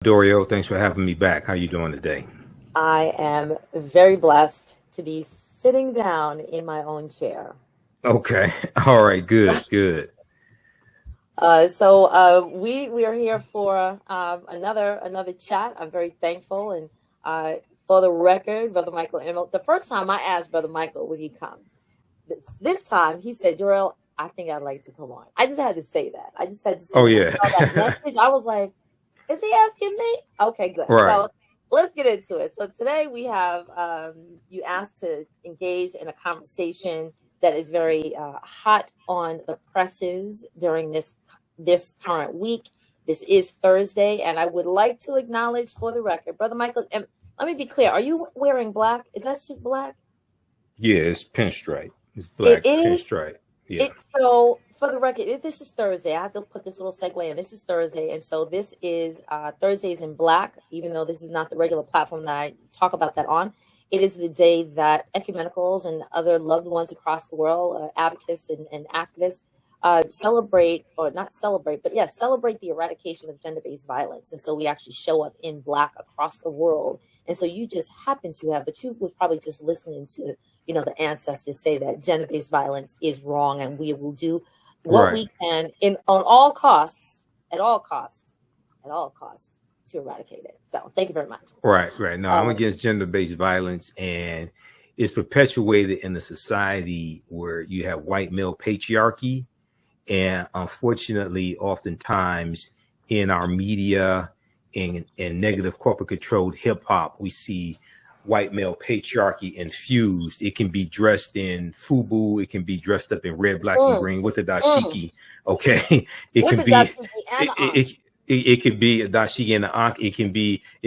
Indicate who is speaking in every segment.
Speaker 1: Doriel, thanks for having me back. How you doing today?
Speaker 2: I am very blessed to be sitting down in my own chair.
Speaker 1: Okay. All right. Good. Good.
Speaker 2: We are here for another chat. I'm very thankful, and for the record, Brother Michael, the first time I asked Brother Michael would he come, this time he said, "Doriel, I think I'd like to come on." I just had to say that. I just had to say.
Speaker 1: Oh yeah.
Speaker 2: That message. I was like, "Is he asking me?" Okay, good.
Speaker 1: Right.
Speaker 2: So let's get into it. So today we have you asked to engage in a conversation that is very hot on the presses during this current week. This is Thursday, and I would like to acknowledge for the record, Brother Michael, and let me be clear, are you wearing black? Is that suit black?
Speaker 1: Yeah, it's pinstripe. It's black pinstripe. Yeah.
Speaker 2: So for the record, this is Thursday. I have to put this little segue in. This is Thursday, and so this is Thursdays in Black, even though this is not the regular platform that I talk about that on. It is the day that ecumenicals and other loved ones across the world, advocates and activists, celebrate the eradication of gender-based violence. And so we actually show up in Black across the world. And so you just happen to have, but you was probably just listening to, the ancestors say that gender-based violence is wrong, and we will do what we can at all costs, to eradicate it. So thank you very much.
Speaker 1: Right. No, I'm against gender-based violence, and it's perpetuated in the society where you have white male patriarchy. And unfortunately, oftentimes in our media and negative corporate controlled hip hop, we see white male patriarchy infused. It can be dressed in FUBU. It can be dressed up in red, black, and green with the dashiki. Okay. It could be a dashiki and an ankh. It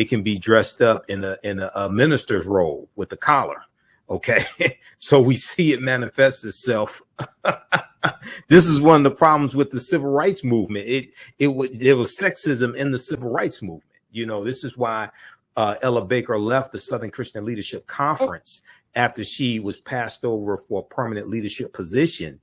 Speaker 1: can be dressed up in a minister's robe with the collar. Okay. So we see it manifest itself. This is one of the problems with the civil rights movement. There was sexism in the civil rights movement. This is why Ella Baker left the Southern Christian Leadership Conference after she was passed over for a permanent leadership position.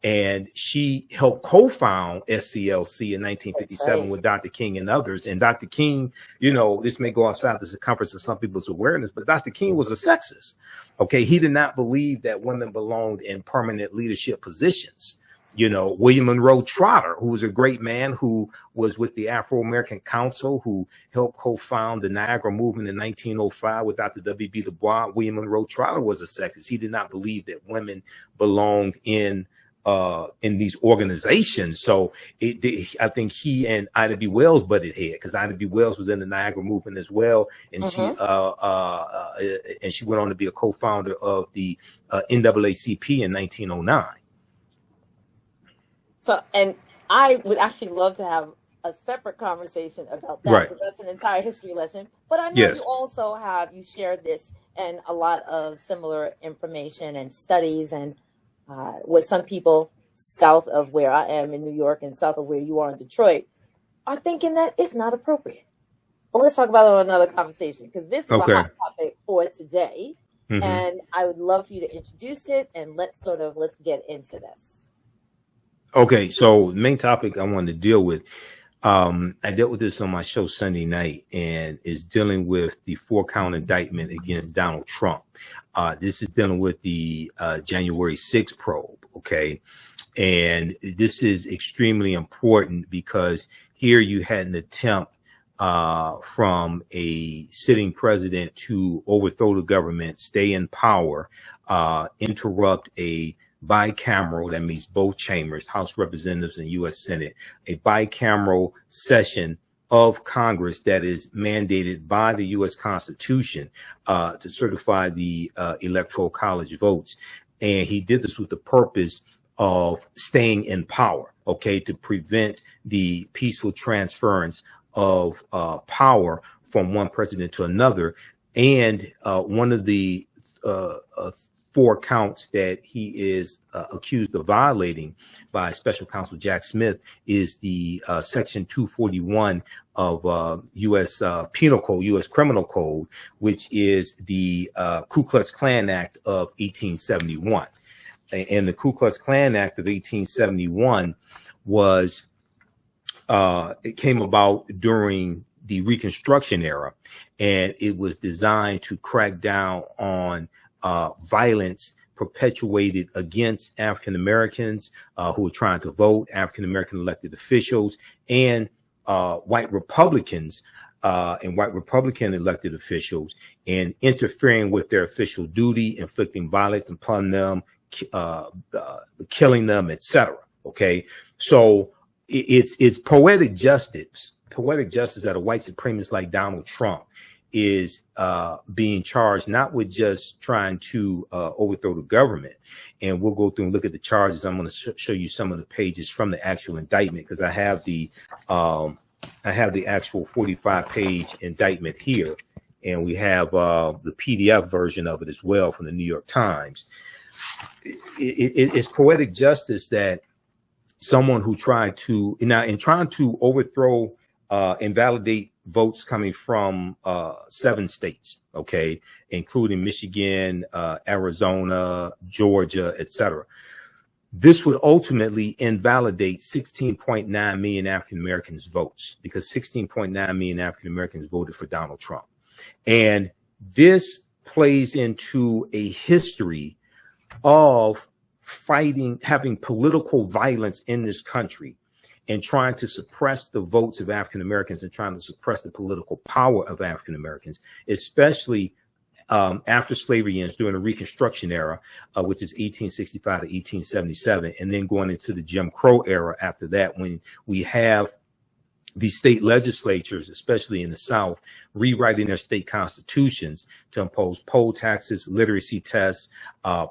Speaker 1: And she helped co-found SCLC in 1957 with Dr. King and others. And Dr. King, this may go outside the circumference of some people's awareness, but Dr. King was a sexist. Okay. He did not believe that women belonged in permanent leadership positions. William Monroe Trotter, who was a great man who was with the Afro-American Council, who helped co-found the Niagara movement in 1905 with Dr. W.B. Du Bois. William Monroe Trotter was a sexist. He did not believe that women belonged in these organizations. So I think he and Ida B. Wells butted head, because Ida B. Wells was in the Niagara movement as well. And she went on to be a co-founder of the NAACP in 1909.
Speaker 2: So, and I would actually love to have a separate conversation about that, because that's an entire history lesson. But I know you shared this and a lot of similar information and studies, and what some people south of where I am in New York and south of where you are in Detroit are thinking that it's not appropriate. But let's talk about it on another conversation, because this is a hot topic for today. And I would love for you to introduce it, and let's get into this.
Speaker 1: Okay, so the main topic I wanted to deal with, I dealt with this on my show Sunday night, and is dealing with the 4-count indictment against Donald Trump. This is dealing with the January 6th probe, okay? And this is extremely important, because here you had an attempt from a sitting president to overthrow the government, stay in power, interrupt a bicameral, that means both chambers, House Representatives and U.S. Senate, a bicameral session of Congress that is mandated by the U.S. Constitution to certify the Electoral College votes. And he did this with the purpose of staying in power, okay, to prevent the peaceful transference of power from one president to another. And one of the 4 counts that he is accused of violating by Special Counsel Jack Smith is the Section 241 of U.S. Penal Code, U.S. Criminal Code, which is the Ku Klux Klan Act of 1871. And the Ku Klux Klan Act of 1871 was it came about during the Reconstruction Era, and it was designed to crack down on violence perpetuated against African Americans who were trying to vote, African American elected officials, and white Republicans and white Republican elected officials, and interfering with their official duty, inflicting violence upon them, killing them, etc. Okay, so it's poetic justice that a white supremacist like Donald Trump is being charged, not with just trying to overthrow the government. And we'll go through and look at the charges. I'm going to show you some of the pages from the actual indictment, because I have the actual 45-page indictment here, and we have the PDF version of it as well from the New York Times. It's poetic justice that someone who tried to trying to overthrow invalidate votes coming from 7 states, okay, including Michigan, Arizona, Georgia, etc. This would ultimately invalidate 16.9 million African Americans' votes, because 16.9 million African Americans voted for Donald Trump. And this plays into a history of fighting, having political violence in this country, and trying to suppress the votes of African Americans and trying to suppress the political power of African Americans, especially after slavery ends during the Reconstruction Era, which is 1865 to 1877, and then going into the Jim Crow era after that, when we have the state legislatures, especially in the South, rewriting their state constitutions to impose poll taxes, literacy tests,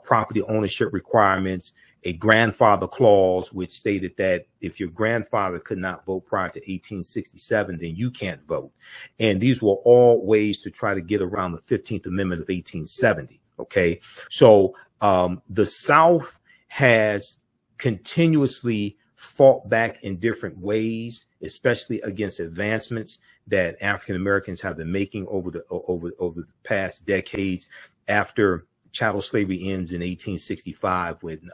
Speaker 1: property ownership requirements, a grandfather clause, which stated that if your grandfather could not vote prior to 1867, then you can't vote. And these were all ways to try to get around the 15th Amendment of 1870. Okay, so the South has continuously fought back in different ways, especially against advancements that African Americans have been making over the past decades. After chattel slavery ends in 1865, when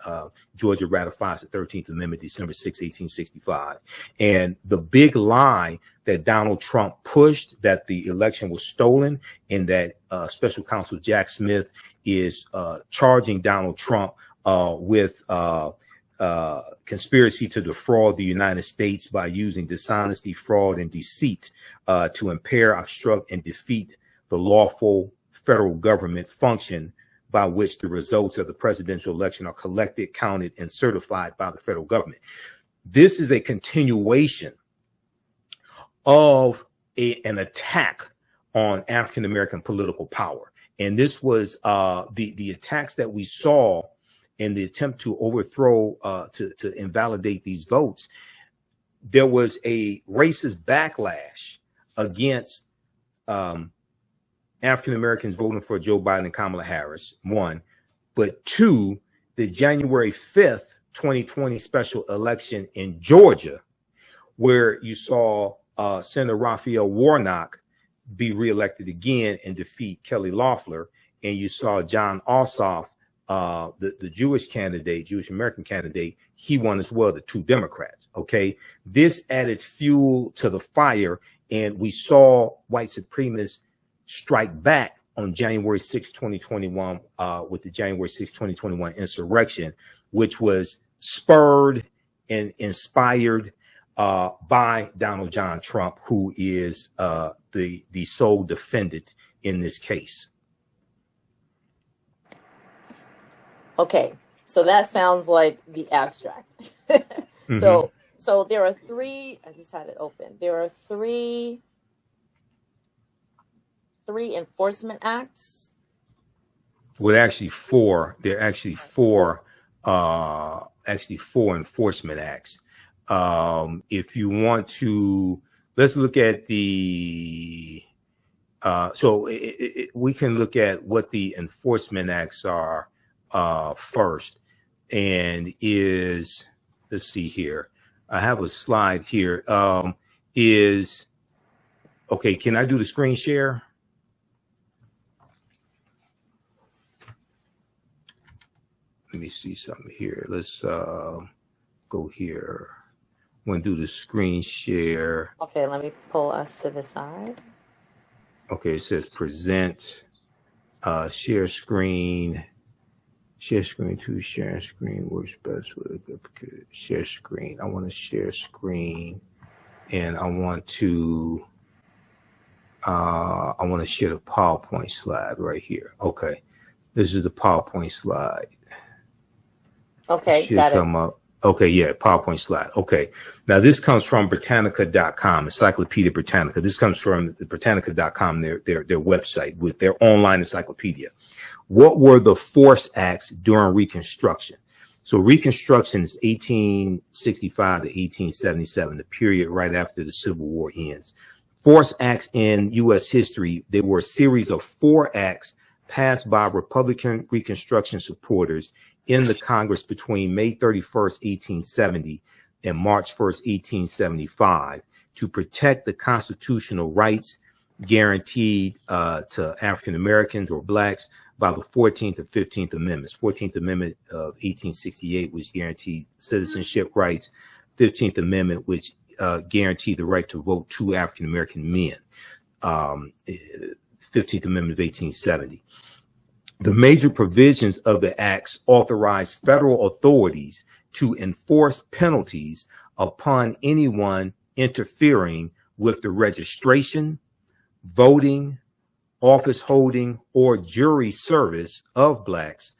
Speaker 1: Georgia ratifies the 13th Amendment, December 6, 1865. And the big lie that Donald Trump pushed, that the election was stolen, and that Special Counsel Jack Smith is charging Donald Trump with conspiracy to defraud the United States by using dishonesty, fraud, and deceit to impair, obstruct, and defeat the lawful federal government function by which the results of the presidential election are collected, counted, and certified by the federal government. This is a continuation of an attack on African American political power. And this was the attacks that we saw in the attempt to overthrow, to invalidate these votes. There was a racist backlash against African Americans voting for Joe Biden and Kamala Harris, 1, but 2, the January 5th, 2020 special election in Georgia, where you saw Senator Raphael Warnock be reelected again and defeat Kelly Loeffler, and you saw John Ossoff, the Jewish candidate, Jewish American candidate, he won as well, the 2 Democrats. Okay, this added fuel to the fire, and we saw white supremacists strike back on January 6, 2021, with the January 6, 2021 insurrection, which was spurred and inspired by Donald John Trump, who is the sole defendant in this case.
Speaker 2: Okay, so that sounds like the abstract.
Speaker 1: Mm-hmm.
Speaker 2: So there are 3. I just had it open. There are three enforcement acts.
Speaker 1: Well, actually 4. There are actually 4. Actually 4 enforcement acts. If you want to, let's look at the. We can look at what the enforcement acts are first, and is, let's see here. I have a slide here. Is okay. Can I do the screen share? Let me see something here. Let's go here. Want to do the screen share.
Speaker 2: Okay, let me pull us to the side.
Speaker 1: Okay, it says present, share screen. Share screen to share screen works best with share screen. I want to share screen, and I want to share the PowerPoint slide right here. Okay, this is the PowerPoint slide.
Speaker 2: Okay,
Speaker 1: should
Speaker 2: got
Speaker 1: come
Speaker 2: it.
Speaker 1: up. Okay, yeah, PowerPoint slide. Okay, now this comes from Britannica.com, Encyclopedia Britannica. This comes from the Britannica.com, their website with their online encyclopedia. What were the force acts during Reconstruction? So Reconstruction is 1865 to 1877, the period right after the Civil War ends. Force acts in U.S. history, there were a series of 4 acts passed by Republican Reconstruction supporters in the Congress between May 31st, 1870 and March 1st, 1875 to protect the constitutional rights guaranteed to African Americans or blacks by the 14th and 15th Amendments. 14th Amendment of 1868, which guaranteed citizenship rights. 15th Amendment, which guaranteed the right to vote to African American men. 15th Amendment of 1870. The major provisions of the acts authorize federal authorities to enforce penalties upon anyone interfering with the registration, voting, office holding, or jury service of blacks,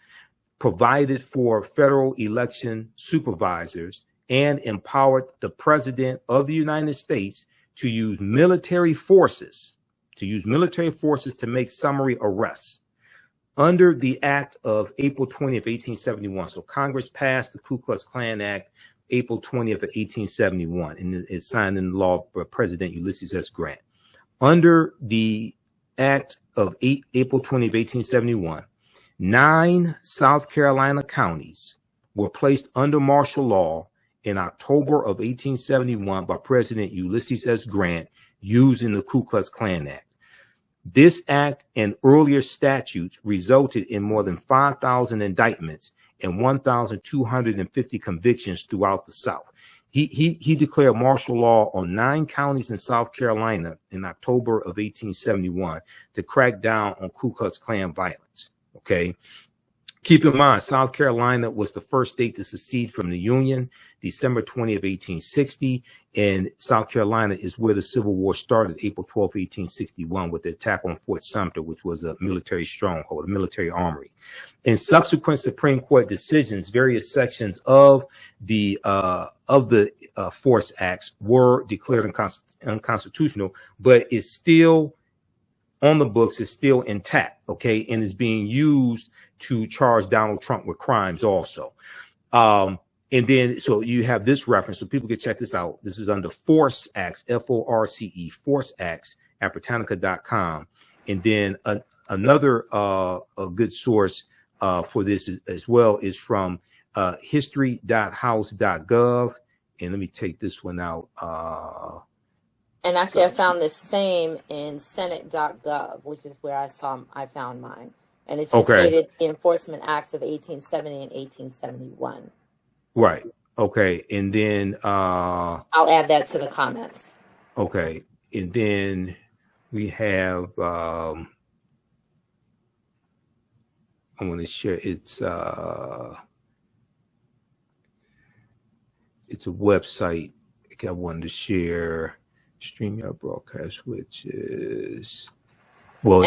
Speaker 1: provided for federal election supervisors, and empowered the President of the United States to use military forces to make summary arrests. Under the Act of April 20th, 1871. So Congress passed the Ku Klux Klan Act April 20th of 1871, and it's signed into law by President Ulysses S. Grant. Under the Act of April 20th, 1871, 9 South Carolina counties were placed under martial law in October of 1871 by President Ulysses S. Grant using the Ku Klux Klan Act. This act and earlier statutes resulted in more than 5,000 indictments and 1,250 convictions throughout the South. He declared martial law on 9 counties in South Carolina in October of 1871 to crack down on Ku Klux Klan violence. Okay. Keep in mind, South Carolina was the first state to secede from the Union, December 20th, 1860. And South Carolina is where the Civil War started, April 12th, 1861, with the attack on Fort Sumter, which was a military stronghold, a military armory. In subsequent Supreme Court decisions, various sections of the Force Acts were declared unconstitutional, but it's still on the books, is still intact, okay, and is being used to charge Donald Trump with crimes also. And then, so you have this reference, so people can check this out. This is under Force Acts, F-O-R-C-E, Force Acts at Britannica.com. And then another a good source for this as well is from history.house.gov. And let me take this one out.
Speaker 2: And actually, I found the same in senate.gov, which is where I found mine. And it just stated the enforcement acts of 1870 and 1871.
Speaker 1: Right. Okay. And then
Speaker 2: I'll add that to the comments.
Speaker 1: Okay. And then we have I want to share it's a website I wanted to share. StreamYard broadcast, which is
Speaker 2: and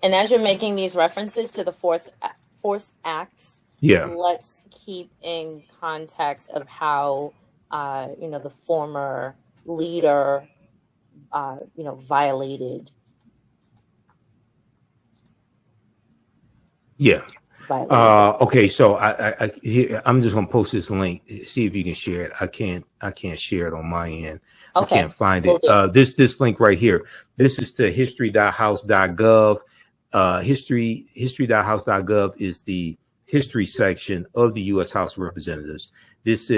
Speaker 2: and as you're making these references to the Force Acts, let's keep in context of how the former leader violated. Okay, so I'm just gonna post this link, see if you can share it. I can't share it on my end. Okay. I can't find it. This link right here. This is to history.house.gov. History.house.gov is the history section of the U.S. House of Representatives. This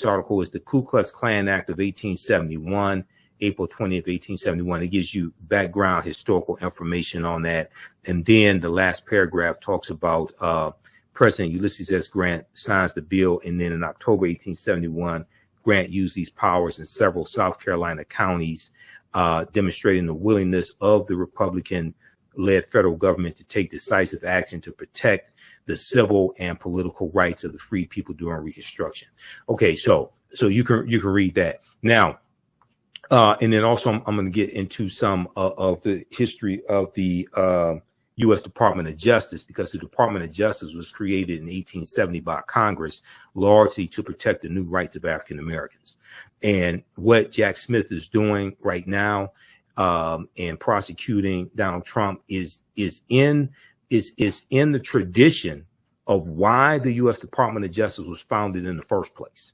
Speaker 2: article is the Ku Klux Klan Act of 1871, April 20th, 1871. It gives you background historical information on that. And then the last paragraph talks about President Ulysses S. Grant signs the bill, and then in October 1871,
Speaker 1: Grant used these powers in several South Carolina counties, demonstrating the willingness of the Republican-led federal government to take decisive action to protect the civil and political rights of the free people during Reconstruction. Okay, so you can read that now, and then also I'm going to get into some of the history of the U.S. Department of Justice, because the Department of Justice was created in 1870 by Congress, largely to protect the new rights of African Americans. And what Jack Smith is doing right now, and prosecuting Donald Trump is in the tradition of why the U.S. Department of Justice was founded in the first place.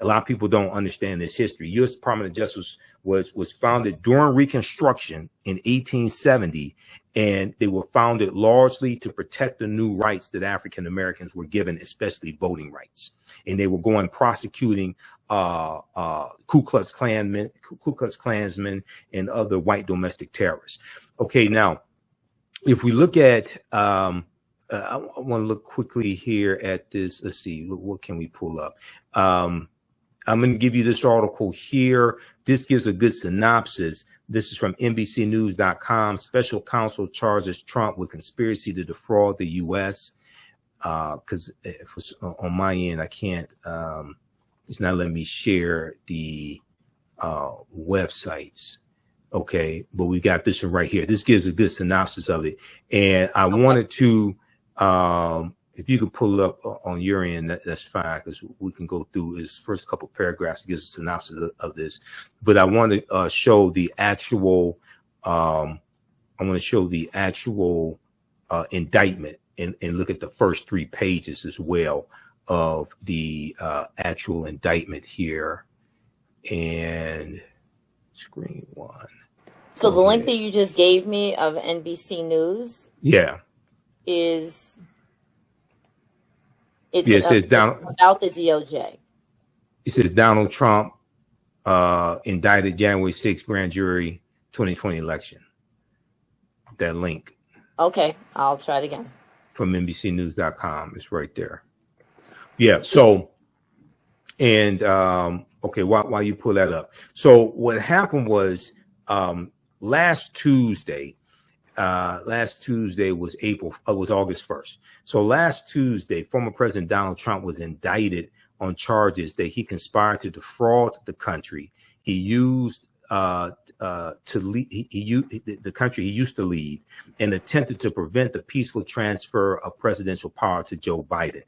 Speaker 1: A lot of people don't understand this history. U.S. Department of Justice was founded during Reconstruction in 1870, and they were founded largely to protect the new rights that African Americans were given, especially voting rights. And they were going prosecuting Ku Klux Klansmen, and other white domestic terrorists. Okay, now if we look at, I want to look quickly here at this. Let's see, what can we pull up? I'm going to give you this article here. This gives a good synopsis. This is from NBCnews.com. Special counsel charges Trump with conspiracy to defraud the U.S. Because on my end, I can't, it's not letting me share the websites. Okay, but we got this one right here. This gives a good synopsis of it. And I wanted to, if you could pull it up on your end, that's fine, because we can go through his first couple paragraphs. It gives a synopsis of this. But I want to show the actual, indictment and look at the first 3 pages as well of the actual indictment here. And screen 1.
Speaker 2: So the link that you just gave me of NBC News, is it says about the DOJ.
Speaker 1: It says Donald Trump indicted January 6th grand jury 2020 election. That link.
Speaker 2: Okay, I'll try it again.
Speaker 1: From NBCnews.com. It's right there. Yeah. So, and okay, while you pull that up. So what happened was last Tuesday was August 1st. So last Tuesday, former President Donald Trump was indicted on charges that he conspired to defraud the country. He used the country he used to lead, and attempted to prevent the peaceful transfer of presidential power to Joe Biden.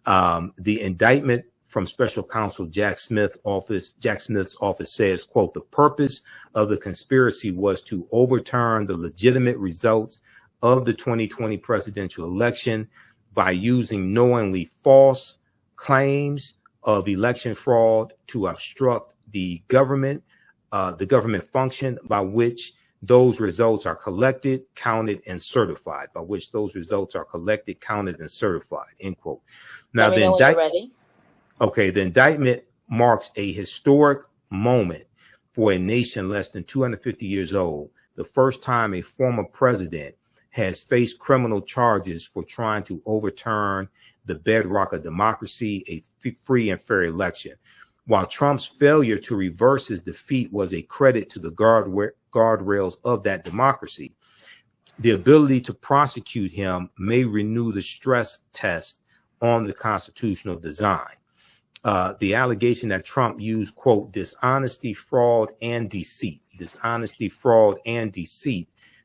Speaker 1: The indictment from special counsel Jack Smith's office says, quote, the purpose of the conspiracy was to overturn the legitimate results of the 2020 presidential election by using knowingly false claims of election fraud to obstruct the government function by which those results are collected, counted, and certified. End quote. Now, the indictment marks a historic moment for a nation less than 250 years old, the first time a former president has faced criminal charges for trying to overturn the bedrock of democracy, a free and fair election. While Trump's failure to reverse his defeat was a credit to the guardrails of that democracy, the ability to prosecute him may renew the stress test on the constitutional design. The allegation that Trump used, quote, dishonesty, fraud, and deceit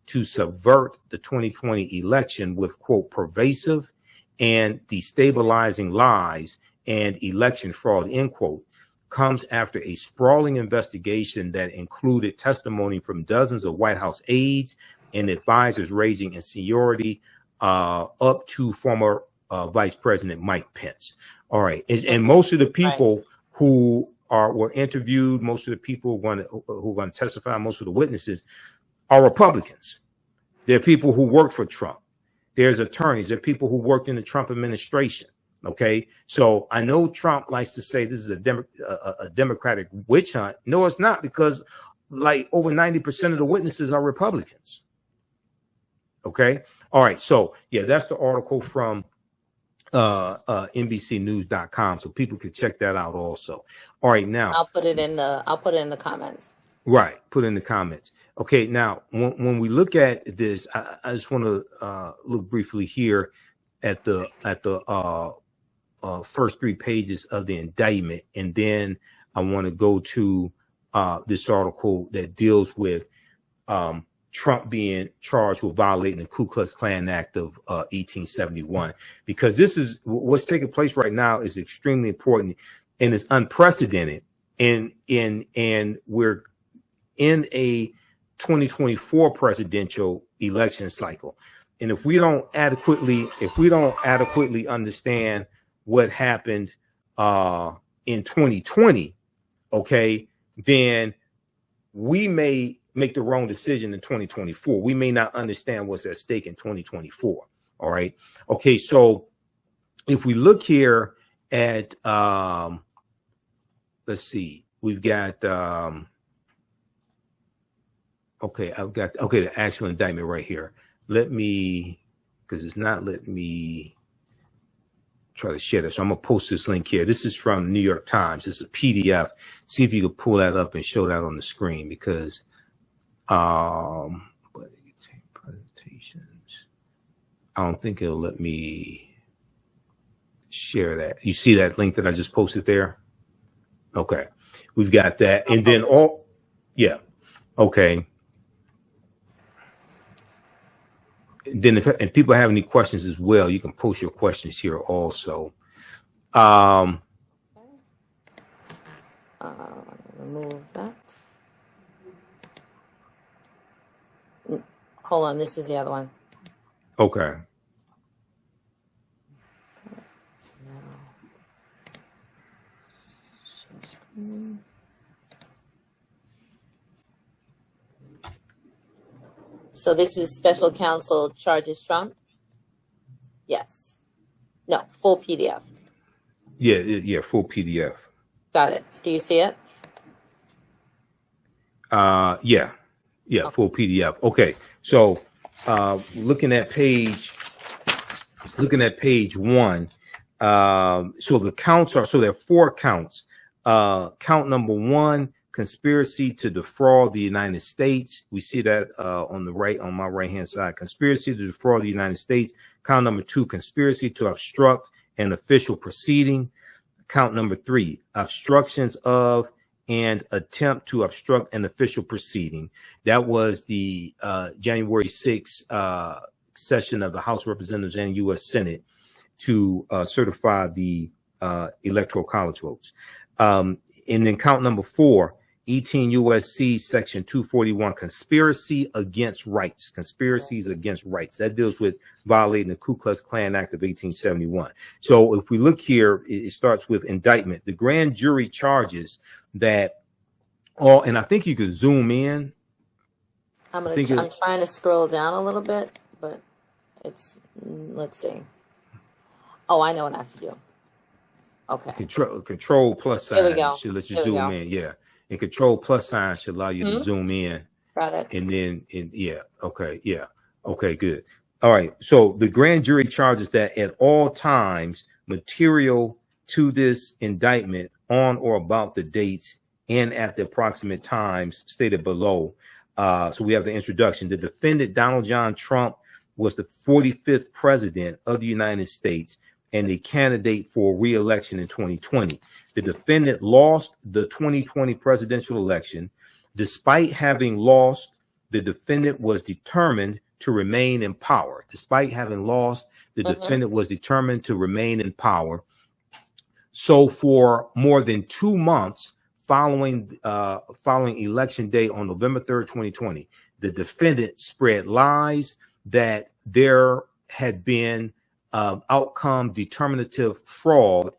Speaker 1: to subvert the 2020 election with, quote, pervasive and destabilizing lies and election fraud, end quote, comes after a sprawling investigation that included testimony from dozens of White House aides and advisors ranging in seniority up to former Vice President Mike Pence. All right. And most of the people who were interviewed, most of the people who are going to testify, most of the witnesses are Republicans. They're people who worked for Trump. There's attorneys. There are people who worked in the Trump administration. Okay. So I know Trump likes to say this is a Democratic witch hunt. No, it's not, because like over 90% of the witnesses are Republicans. Okay. All right. So yeah, that's the article from NBCnews.com, so people can check that out also. All right, now
Speaker 2: I'll put it in the comments.
Speaker 1: Right, put in the comments. Okay, now when we look at this, I just want to look briefly here at the first 3 pages of the indictment, and then I want to go to this article that deals with Trump being charged with violating the Ku Klux Klan Act of 1871, because this is what's taking place right now is extremely important and it's unprecedented, and we're in a 2024 presidential election cycle, and if we don't adequately understand what happened in 2020, okay, then we may make the wrong decision in 2024. We may not understand what's at stake in 2024. All right. Okay. So if we look here at, let's see, we've got, okay, the actual indictment right here. Let me, because it's not letting me try to share this. So I'm going to post this link here. This is from the New York Times. This is a PDF. See if you can pull that up and show that on the screen, because presentations, I don't think it'll let me share that. You see that link that I just posted there? Okay, we've got that. And then okay. Then if people have any questions as well, you can post your questions here also.
Speaker 2: Remove that. Hold on, this is the other one.
Speaker 1: Okay.
Speaker 2: So this is special counsel charges Trump? Yes. No, full PDF.
Speaker 1: Yeah, full PDF.
Speaker 2: Got it. Do you see it?
Speaker 1: Yeah, okay. Full PDF. Okay, so looking at page 1, so the counts are, so there are 4 counts. Count number 1, conspiracy to defraud the United States. We see that on the right, on my right hand side, conspiracy to defraud the United States. Count number 2, conspiracy to obstruct an official proceeding. Count number 3, obstructions of and attempt to obstruct an official proceeding. That was the January 6th session of the House of Representatives and U.S. Senate to certify the Electoral College votes. And then count number 4, 18 U.S.C. Section 241, conspiracy against rights, conspiracies against rights. That deals with violating the Ku Klux Klan Act of 1871. So if we look here, it starts with indictment. The grand jury charges that all, and I think you could zoom in.
Speaker 2: I'm trying to scroll down a little bit, but it's, let's see. Oh, I know what I have to do. Okay.
Speaker 1: Control plus sign.
Speaker 2: There we go.
Speaker 1: Should let you zoom in. Yeah. And control plus sign should allow you to zoom in.
Speaker 2: Got it.
Speaker 1: And then, okay. Yeah. Okay, good. All right. So the grand jury charges that at all times, material to this indictment on or about the dates and at the approximate times stated below. So we have the introduction. The defendant, Donald John Trump, was the 45th president of the United States and a candidate for re-election in 2020. The defendant lost the 2020 presidential election. Despite having lost, the defendant was determined to remain in power. Despite having lost, the defendant was determined to remain in power. So for more than 2 months following election day on November 3rd, 2020, the defendant spread lies that there had been outcome determinative fraud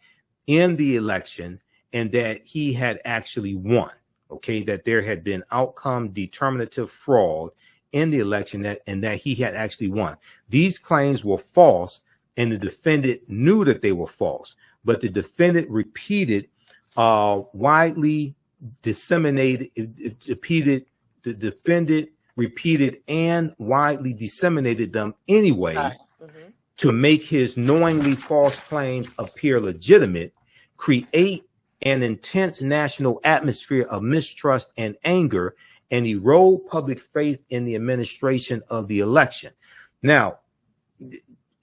Speaker 1: in the election and that he had actually won. Okay, that there had been outcome determinative fraud in the election and that he had actually won. These claims were false and the defendant knew that they were false, but the defendant repeated widely disseminated, the defendant repeated and widely disseminated them anyway to make his knowingly false claims appear legitimate, create an intense national atmosphere of mistrust and anger, and erode public faith in the administration of the election. Now,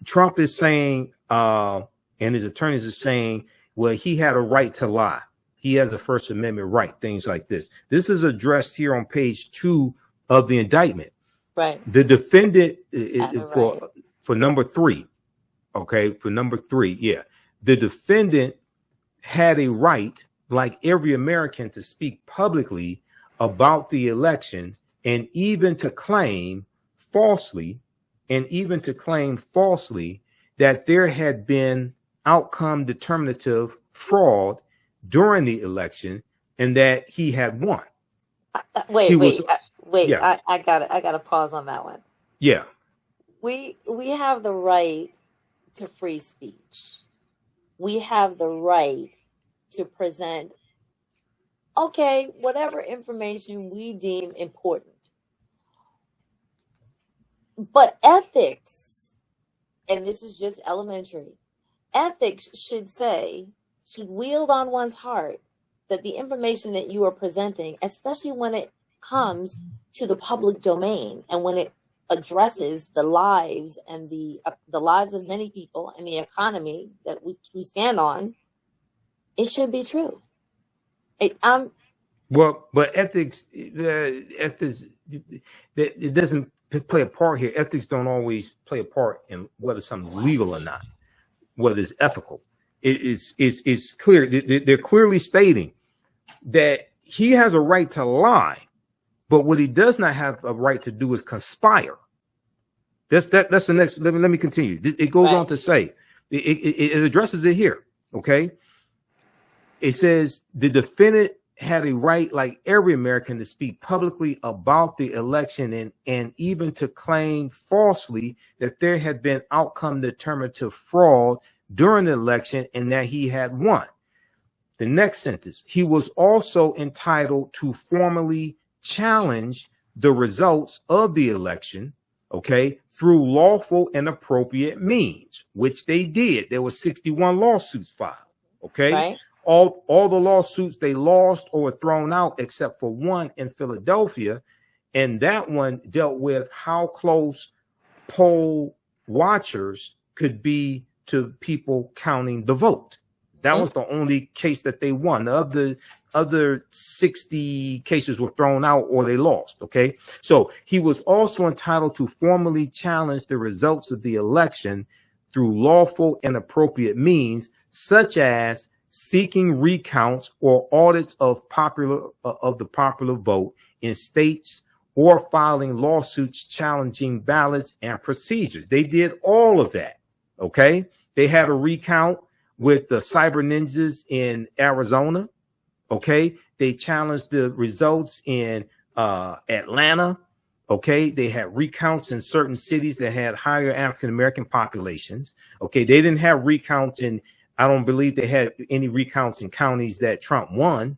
Speaker 1: Trump is saying, and his attorneys are saying, well, he had a right to lie. He has a First Amendment right, things like this. This is addressed here on page 2 of the indictment.
Speaker 2: Right.
Speaker 1: The defendant
Speaker 2: Right.
Speaker 1: for number 3. Okay, for number 3, yeah. The defendant had a right, like every American, to speak publicly about the election and even to claim falsely that there had been outcome determinative fraud during the election and that he had won.
Speaker 2: Wait.
Speaker 1: Yeah.
Speaker 2: I gotta pause on that one.
Speaker 1: Yeah.
Speaker 2: We have the right to free speech. We have the right to present, okay, whatever information we deem important. But ethics, and this is just elementary, ethics should wield on one's heart that the information that you are presenting, especially when it comes to the public domain and when it addresses the lives and the lives of many people and the economy that we stand on, it should be true.
Speaker 1: Well, but ethics, it doesn't play a part here. Ethics don't always play a part in whether something's legal or not, whether it's ethical. It's clear. They're clearly stating that he has a right to lie, but what he does not have a right to do is conspire. That's the next. Let me continue. It goes on to say, it addresses it here. Okay. It says the defendant had a right, like every American, to speak publicly about the election and even to claim falsely that there had been outcome determinative fraud during the election and that he had won. The next sentence, he was also entitled to formally challenge the results of the election, okay, through lawful and appropriate means, which they did. There were 61 lawsuits filed, okay?
Speaker 2: Right.
Speaker 1: All the lawsuits they lost or were thrown out except for one in Philadelphia, and that one dealt with how close poll watchers could be to people counting the vote. That was the only case that they won. The other 60 cases were thrown out or they lost, okay? So he was also entitled to formally challenge the results of the election through lawful and appropriate means, such as seeking recounts or audits of the popular vote in states or filing lawsuits challenging ballots and procedures. They did all of that, okay? They had a recount with the cyber ninjas in Arizona, okay? They challenged the results in Atlanta, okay? They had recounts in certain cities that had higher African-American populations, okay? They didn't have recounts in, I don't believe they had any recounts in counties that Trump won,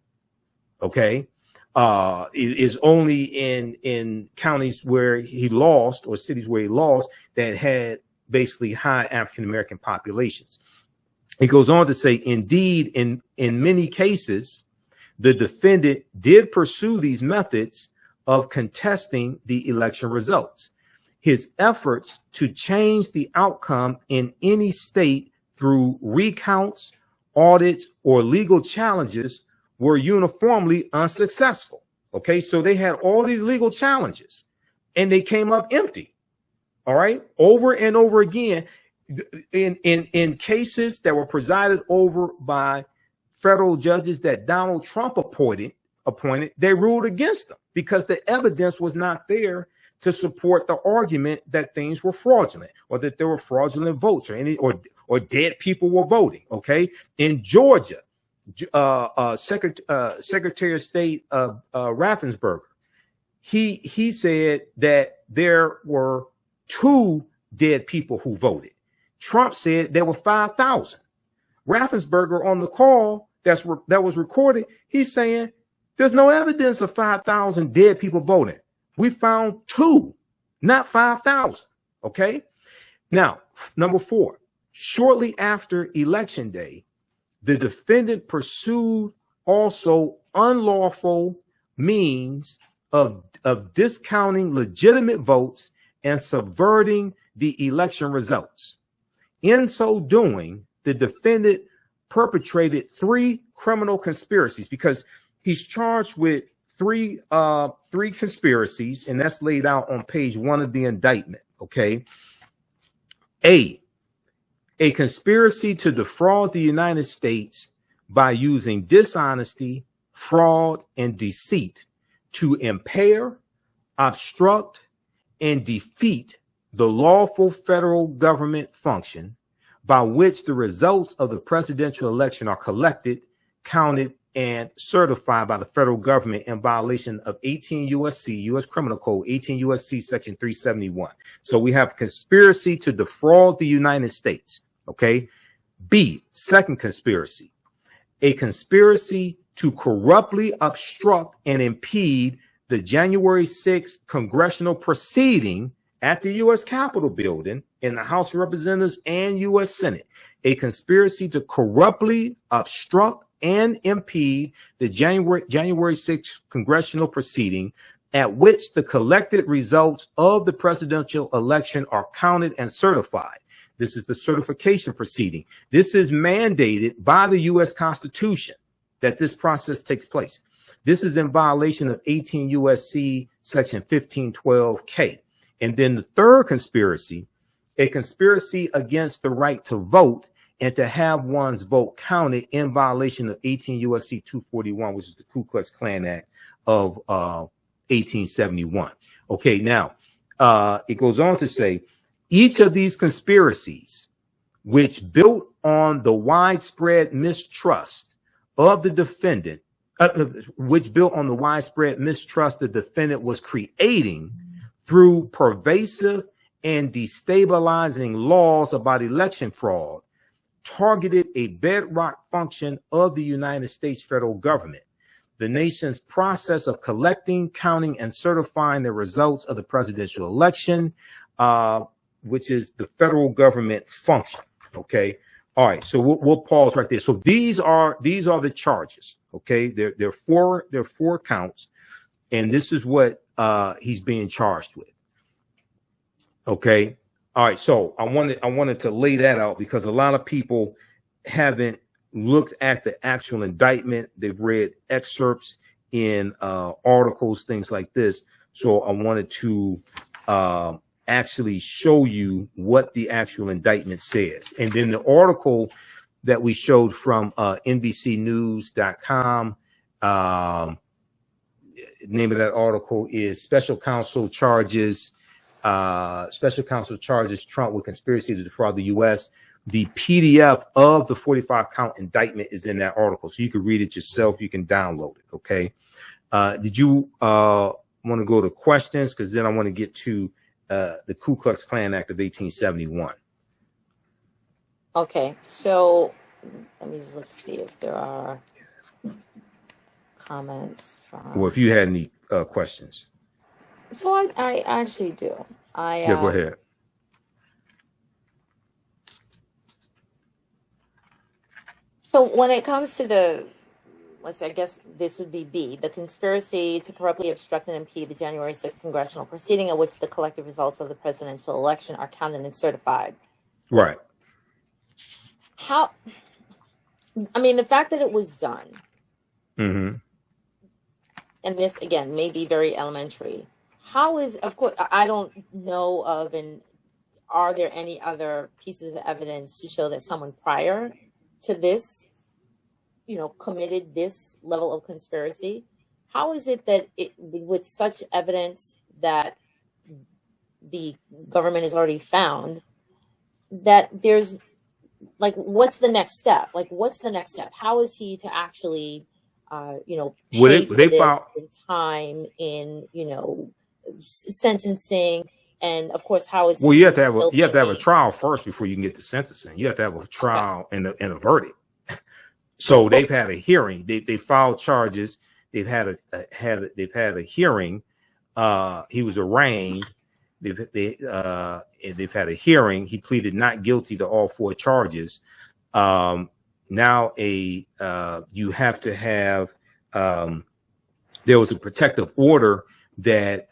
Speaker 1: okay? It is only in counties where he lost or cities where he lost that had basically high African-American populations. It goes on to say, indeed, in many cases, the defendant did pursue these methods of contesting the election results. His efforts to change the outcome in any state through recounts, audits, or legal challenges were uniformly unsuccessful. Okay, so they had all these legal challenges and they came up empty. All right, over and over again. In cases that were presided over by federal judges that Donald Trump appointed, they ruled against them because the evidence was not there to support the argument that things were fraudulent or that there were fraudulent votes or dead people were voting. Okay, in Georgia, Secretary of State Raffensperger, he said that there were 2 dead people who voted. Trump said there were 5,000. Raffensperger on the call that was recorded, he's saying there's no evidence of 5,000 dead people voting. We found 2, not 5,000. Okay. Now, Number 4, shortly after Election Day, the defendant pursued also unlawful means of discounting legitimate votes and subverting the election results. In so doing, the defendant perpetrated 3 criminal conspiracies, because he's charged with three conspiracies, and that's laid out on page 1 of the indictment. Okay. A conspiracy to defraud the United States by using dishonesty, fraud, and deceit to impair, obstruct, and defeat the lawful federal government function by which the results of the presidential election are collected, counted, and certified by the federal government in violation of 18 U.S.C. U.S. Criminal Code, 18 U.S.C. Section 371. So we have conspiracy to defraud the United States. Okay. B, second conspiracy, a conspiracy to corruptly obstruct and impede the January 6th congressional proceeding at the U.S. Capitol building, in the House of Representatives and U.S. Senate. A conspiracy to corruptly obstruct and impede the January 6th congressional proceeding at which the collected results of the presidential election are counted and certified. This is the certification proceeding. This is mandated by the U.S. Constitution that this process takes place. This is in violation of 18 U.S.C. Section 1512K. And then the third conspiracy, a conspiracy against the right to vote and to have one's vote counted in violation of 18 U.S.C. 241, which is the Ku Klux Klan Act of 1871. Okay, now it goes on to say, each of these conspiracies, which built on the widespread mistrust of the defendant, the defendant was creating through pervasive and destabilizing laws about election fraud, targeted a bedrock function of the United States federal government, the nation's process of collecting, counting, and certifying the results of the presidential election, which is the federal government function. Okay. All right. So we'll pause right there. So these are the charges. Okay. There are four counts, and this is what he's being charged with. Okay. All right. So I wanted to lay that out because a lot of people haven't looked at the actual indictment. They've read excerpts in articles, things like this. So I wanted to actually show you what the actual indictment says. And then the article that we showed from NBCnews.com, name of that article is Special Counsel charges Trump with conspiracy to defraud the U.S. The PDF of the 45-count indictment is in that article, so you can read it yourself. You can download it. Okay. Did you want to go to questions? Because then I want to get to the Ku Klux Klan Act of 1871.
Speaker 2: Okay, so let's see if there are comments from.
Speaker 1: Well, if you had any questions.
Speaker 2: So I actually do.
Speaker 1: Yeah, go ahead.
Speaker 2: So when it comes to the, I guess this would be B, the conspiracy to corruptly obstruct and impede the January 6th congressional proceeding at which the collective results of the presidential election are counted and certified.
Speaker 1: Right.
Speaker 2: How, the fact that it was done,
Speaker 1: mm-hmm.
Speaker 2: and this, again, may be very elementary. How is, of course, I don't know of, and are there any other pieces of evidence to show that someone prior to this, committed this level of conspiracy? How is it that with such evidence that the government has already found, that there's, what's the next step? What's the next step? How is he to actually, pay for this in time, in, sentencing? And of course, how is
Speaker 1: you have to have a trial first before you can get to sentencing. You have to have a trial and a verdict. So they've had a hearing. They filed charges. They've had a hearing. He was arraigned, they've had a hearing. He pleaded not guilty to all 4 charges. Now you have to have there was a protective order that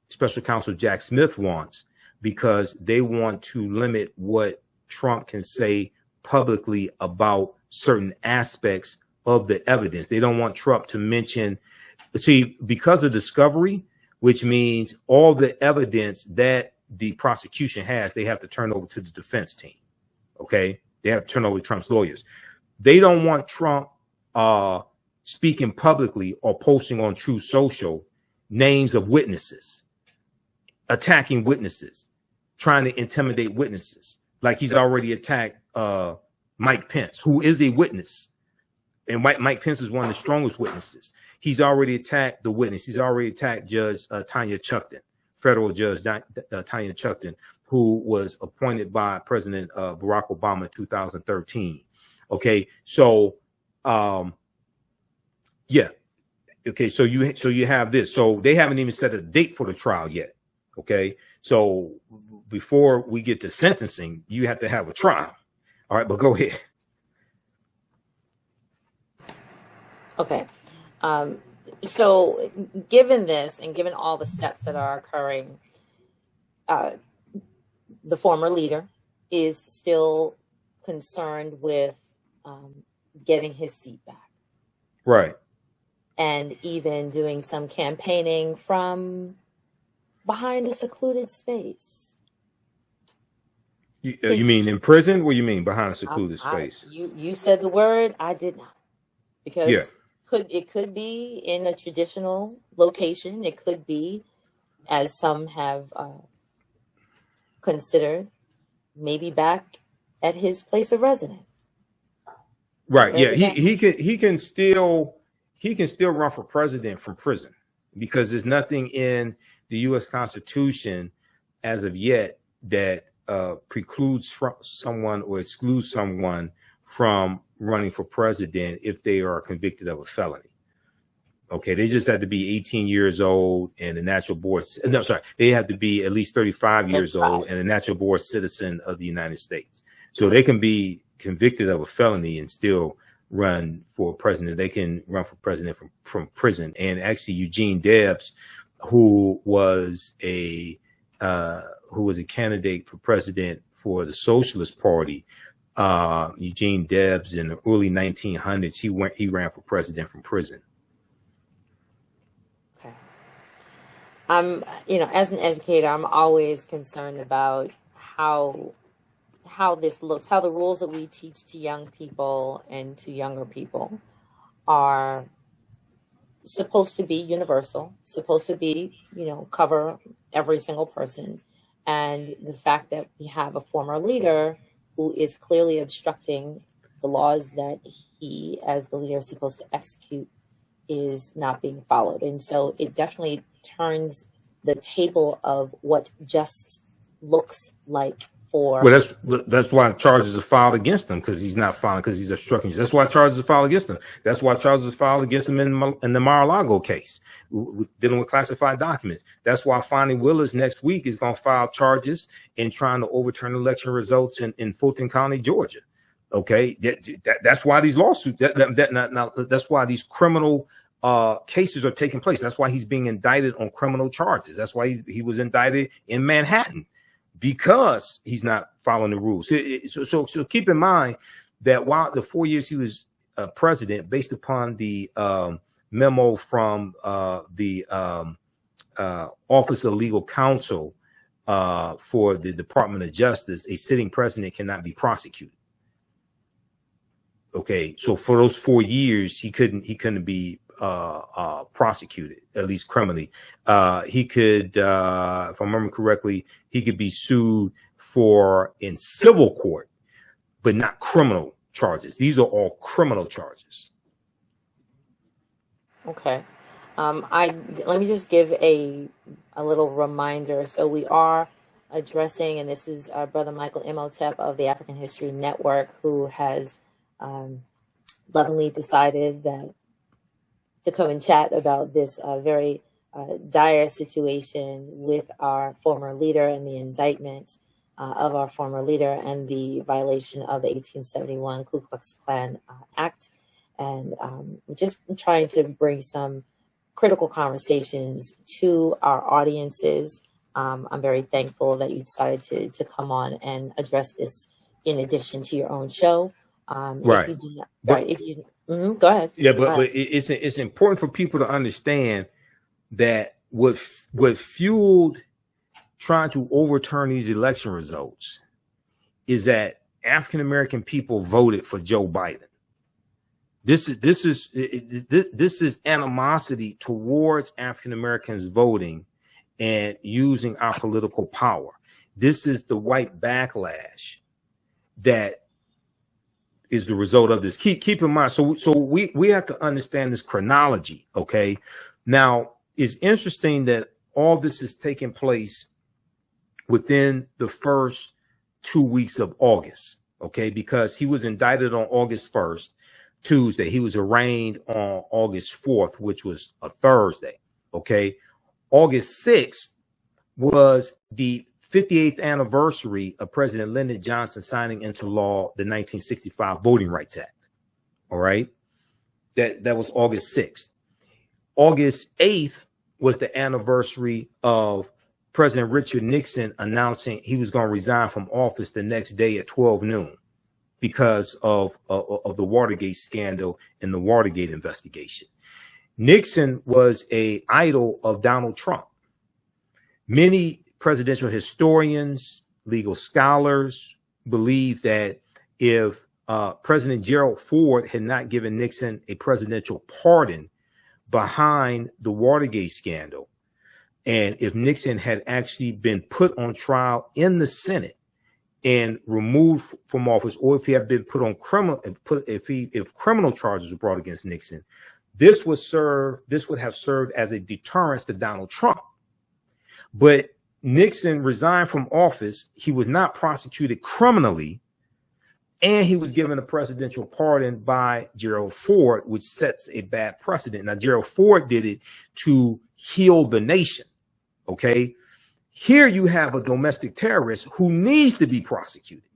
Speaker 1: Special Counsel Jack Smith wants, because they want to limit what Trump can say publicly about certain aspects of the evidence. They don't want Trump to mention, see, because of discovery, which means all the evidence that the prosecution has, they have to turn over to the defense team. Okay. They have to turn over to Trump's lawyers. They don't want Trump speaking publicly or posting on Truth Social names of witnesses, attacking witnesses, trying to intimidate witnesses, like he's already attacked Mike Pence, who is a witness. And Mike Pence is one of the strongest witnesses. He's already attacked the witness. He's already attacked Judge Tanya Chuckton, federal judge Tanya Chuckton, who was appointed by President Barack Obama in 2013. Okay, so yeah, okay, so you have this. So they haven't even set a date for the trial yet. Okay, so before we get to sentencing, you have to have a trial. All right, but go ahead.
Speaker 2: Okay. So given this and given all the steps that are occurring, the former leader is still concerned with getting his seat back.
Speaker 1: Right.
Speaker 2: And even doing some campaigning from behind a secluded space.
Speaker 1: You mean in prison? What do you mean behind a secluded space?
Speaker 2: You said the word, I did not. Because
Speaker 1: yeah.
Speaker 2: It could be in a traditional location. It could be, as some have considered, maybe back at his place of residence.
Speaker 1: Right. Yeah. He can still run for president from prison, because there's nothing in the U.S. Constitution as of yet that precludes someone or excludes someone from running for president if they are convicted of a felony. Okay, they just have to be 18 years old and a natural born. No, sorry, they have to be at least 35 years old and a natural born citizen of the United States. So they can be convicted of a felony and still run for president. They can run for president from prison. And actually, Eugene Debs, who was a candidate for president for the Socialist Party, Eugene Debs, in the early 1900s, he ran for president from prison.
Speaker 2: Okay. As an educator, I'm always concerned about how this looks, how the rules that we teach to young people and to younger people are supposed to be universal, supposed to be, cover every single person. And the fact that we have a former leader who is clearly obstructing the laws that he, as the leader, is supposed to execute, is not being followed. And so it definitely turns the table of what just looks like for...
Speaker 1: Well, that's why charges are filed against him, because he's not filing, because he's obstructing. That's why charges are filed against him. That's why charges are filed against him in the Mar-a-Lago case, dealing with classified documents. That's why Fonnie Willis next week is going to file charges in trying to overturn election results in Fulton County, Georgia. Okay, that's why these lawsuits. That's why these criminal cases are taking place. That's why he's being indicted on criminal charges. That's why he was indicted in Manhattan, because he's not following the rules. So keep in mind that while the 4 years he was president, based upon the memo from the Office of Legal Counsel for the Department of Justice, a sitting president cannot be prosecuted. Okay, so for those 4 years, he couldn't be prosecuted, at least criminally. He could, if I remember correctly, he could be sued in civil court, but not criminal charges. These are all criminal charges.
Speaker 2: Okay. Let me just give a little reminder. So we are addressing, and this is our brother Michael Imhotep of the African History Network, who has lovingly decided to come and chat about this very dire situation with our former leader and the indictment of our former leader and the violation of the 1871 Ku Klux Klan Act, and just trying to bring some critical conversations to our audiences. I'm very thankful that you decided to come on and address this in addition to your own show.
Speaker 1: Right.
Speaker 2: If you do not, right, if you go ahead.
Speaker 1: Yeah, but it's important for people to understand that what fueled trying to overturn these election results is that African American people voted for Joe Biden. This is animosity towards African Americans voting and using our political power. This is the white backlash that is the result of this. Keep in mind. So we have to understand this chronology. Okay. Now, it's interesting that all this is taking place within the first 2 weeks of August. Okay. Because he was indicted on August 1st, Tuesday. He was arraigned on August 4th, which was a Thursday. Okay. August 6th was the 58th anniversary of President Lyndon Johnson signing into law the 1965 Voting Rights Act. All right. That was August 6th. August 8th was the anniversary of President Richard Nixon announcing he was going to resign from office the next day at 12 noon because of the Watergate scandal and the Watergate investigation. Nixon was an idol of Donald Trump. Many presidential historians, legal scholars believe that if President Gerald Ford had not given Nixon a presidential pardon behind the Watergate scandal, and if Nixon had actually been put on trial in the Senate and removed from office, or if he had been put on if criminal charges were brought against Nixon, this would have served as a deterrence to Donald Trump. But Nixon resigned from office. He was not prosecuted criminally, and he was given a presidential pardon by Gerald Ford, which sets a bad precedent. Now, Gerald Ford did it to heal the nation. Okay. Here you have a domestic terrorist who needs to be prosecuted,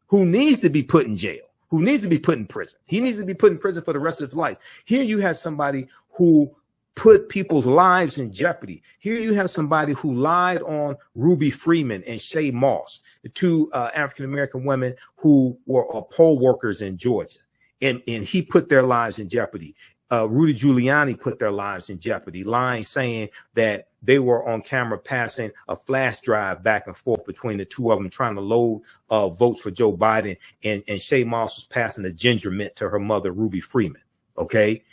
Speaker 1: who needs to be put in jail, who needs to be put in prison. He needs to be put in prison for the rest of his life. Here you have somebody who put people's lives in jeopardy. Here you have somebody who lied on Ruby Freeman and Shay Moss, the two African-American women who were poll workers in Georgia. And he put their lives in jeopardy. Rudy Giuliani put their lives in jeopardy, lying, saying that they were on camera passing a flash drive back and forth between the two of them, trying to load votes for Joe Biden. And Shay Moss was passing a ginger mint to her mother, Ruby Freeman. Okay.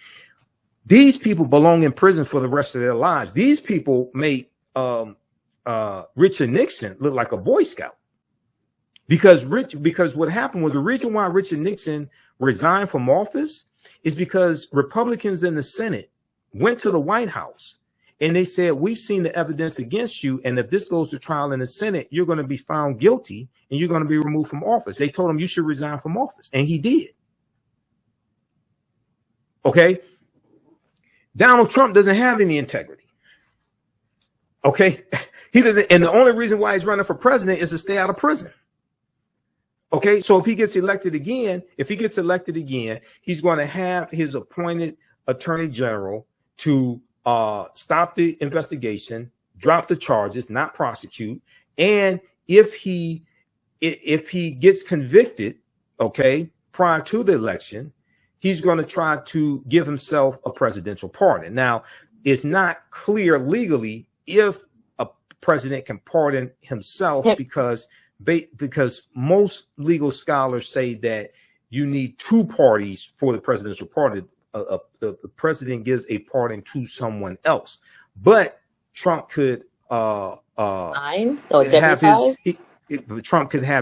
Speaker 1: These people belong in prison for the rest of their lives. These people made Richard Nixon look like a Boy Scout. Because what happened was, the reason why Richard Nixon resigned from office is because Republicans in the Senate went to the White House and they said, we've seen the evidence against you, and if this goes to trial in the Senate, you're going to be found guilty and you're going to be removed from office. They told him you should resign from office, and he did. Okay. Donald Trump doesn't have any integrity. Okay. He doesn't. And the only reason why he's running for president is to stay out of prison. Okay. So if he gets elected again, he's going to have his appointed attorney general to stop the investigation, drop the charges, not prosecute. And if he gets convicted, okay, prior to the election, he's going to try to give himself a presidential pardon. Now, it's not clear legally if a president can pardon himself, because most legal scholars say that you need two parties for the presidential pardon. The president gives a pardon to someone else, but Trump could have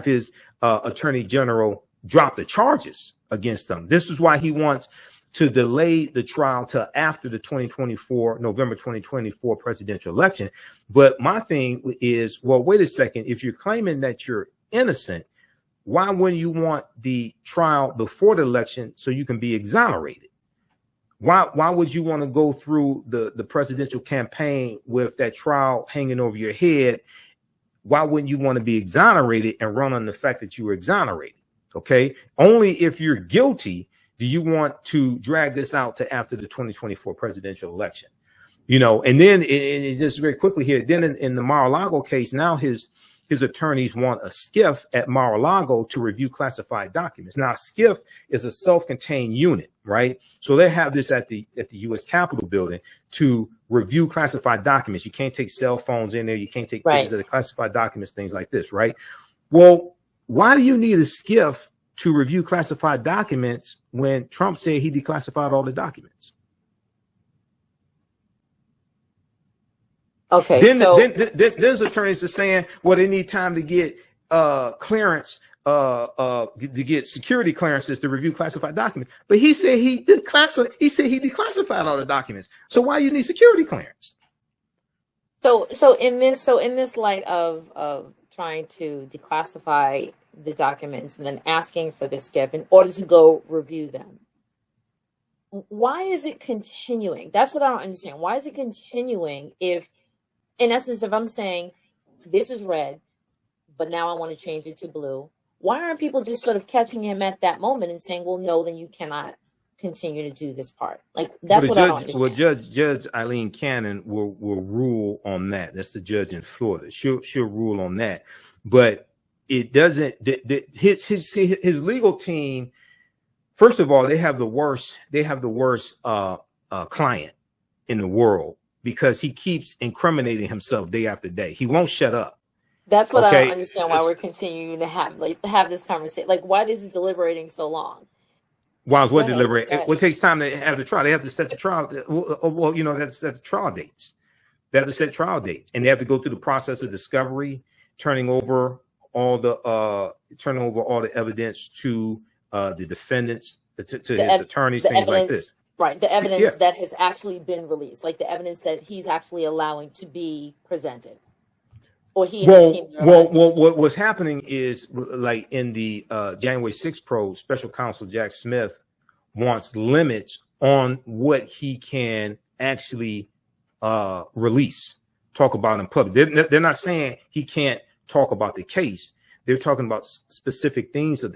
Speaker 1: his attorney general drop the charges against them. This is why he wants to delay the trial till after the November 2024 presidential election. But my thing is, well, wait a second. If you're claiming that you're innocent, why wouldn't you want the trial before the election so you can be exonerated? Why would you want to go through the presidential campaign with that trial hanging over your head? Why wouldn't you want to be exonerated and run on the fact that you were exonerated? Okay. Only if you're guilty do you want to drag this out to after the 2024 presidential election. You know, and then just very quickly here, then in the Mar-a-Lago case, now his attorneys want a SCIF at Mar-a-Lago to review classified documents. Now, a SCIF is a self-contained unit, right? So they have this at the U.S. Capitol building to review classified documents. You can't take cell phones in there. You can't take pictures of the classified documents, things like this, right? Well, why do you need a SCIF to review classified documents when Trump said he declassified all the documents?
Speaker 2: Okay,
Speaker 1: then there's attorneys are saying, well, they need time to get clearance, to get security clearances to review classified documents. But he said he declassified all the documents. So why you need security clearance?
Speaker 2: So in this light of trying to declassify the documents and then asking for the SCIF in order to go review them, why is it continuing? That's what I don't understand. Why is it continuing if, in essence, if I'm saying this is red, but now I want to change it to blue, why aren't people just sort of catching him at that moment and saying, well, no, then you cannot continue to do this part? Like, that's what I don't understand.
Speaker 1: Well, Judge Eileen Cannon will rule on that. That's the judge in Florida. She'll rule on that. But it doesn't, his legal team, first of all, they have the worst client in the world, because he keeps incriminating himself day after day. He won't shut up.
Speaker 2: That's what I don't understand, why we're continuing to have this conversation. Like, why is it deliberating so long?
Speaker 1: Why is what deliberating? What takes time to have the trial? They have to set the trial. Well, you know, they have to set the trial dates. They have to set trial dates, and they have to go through the process of discovery, turning over all the evidence to the defendants, to his attorneys, things like this.
Speaker 2: Right, the evidence that has actually been released, like the evidence that he's actually allowing to be presented, or
Speaker 1: what's happening is, like in the January 6th probe, Special Counsel Jack Smith wants limits on what he can actually release, talk about in public. They're not saying he can't talk about the case. They're talking about specific things in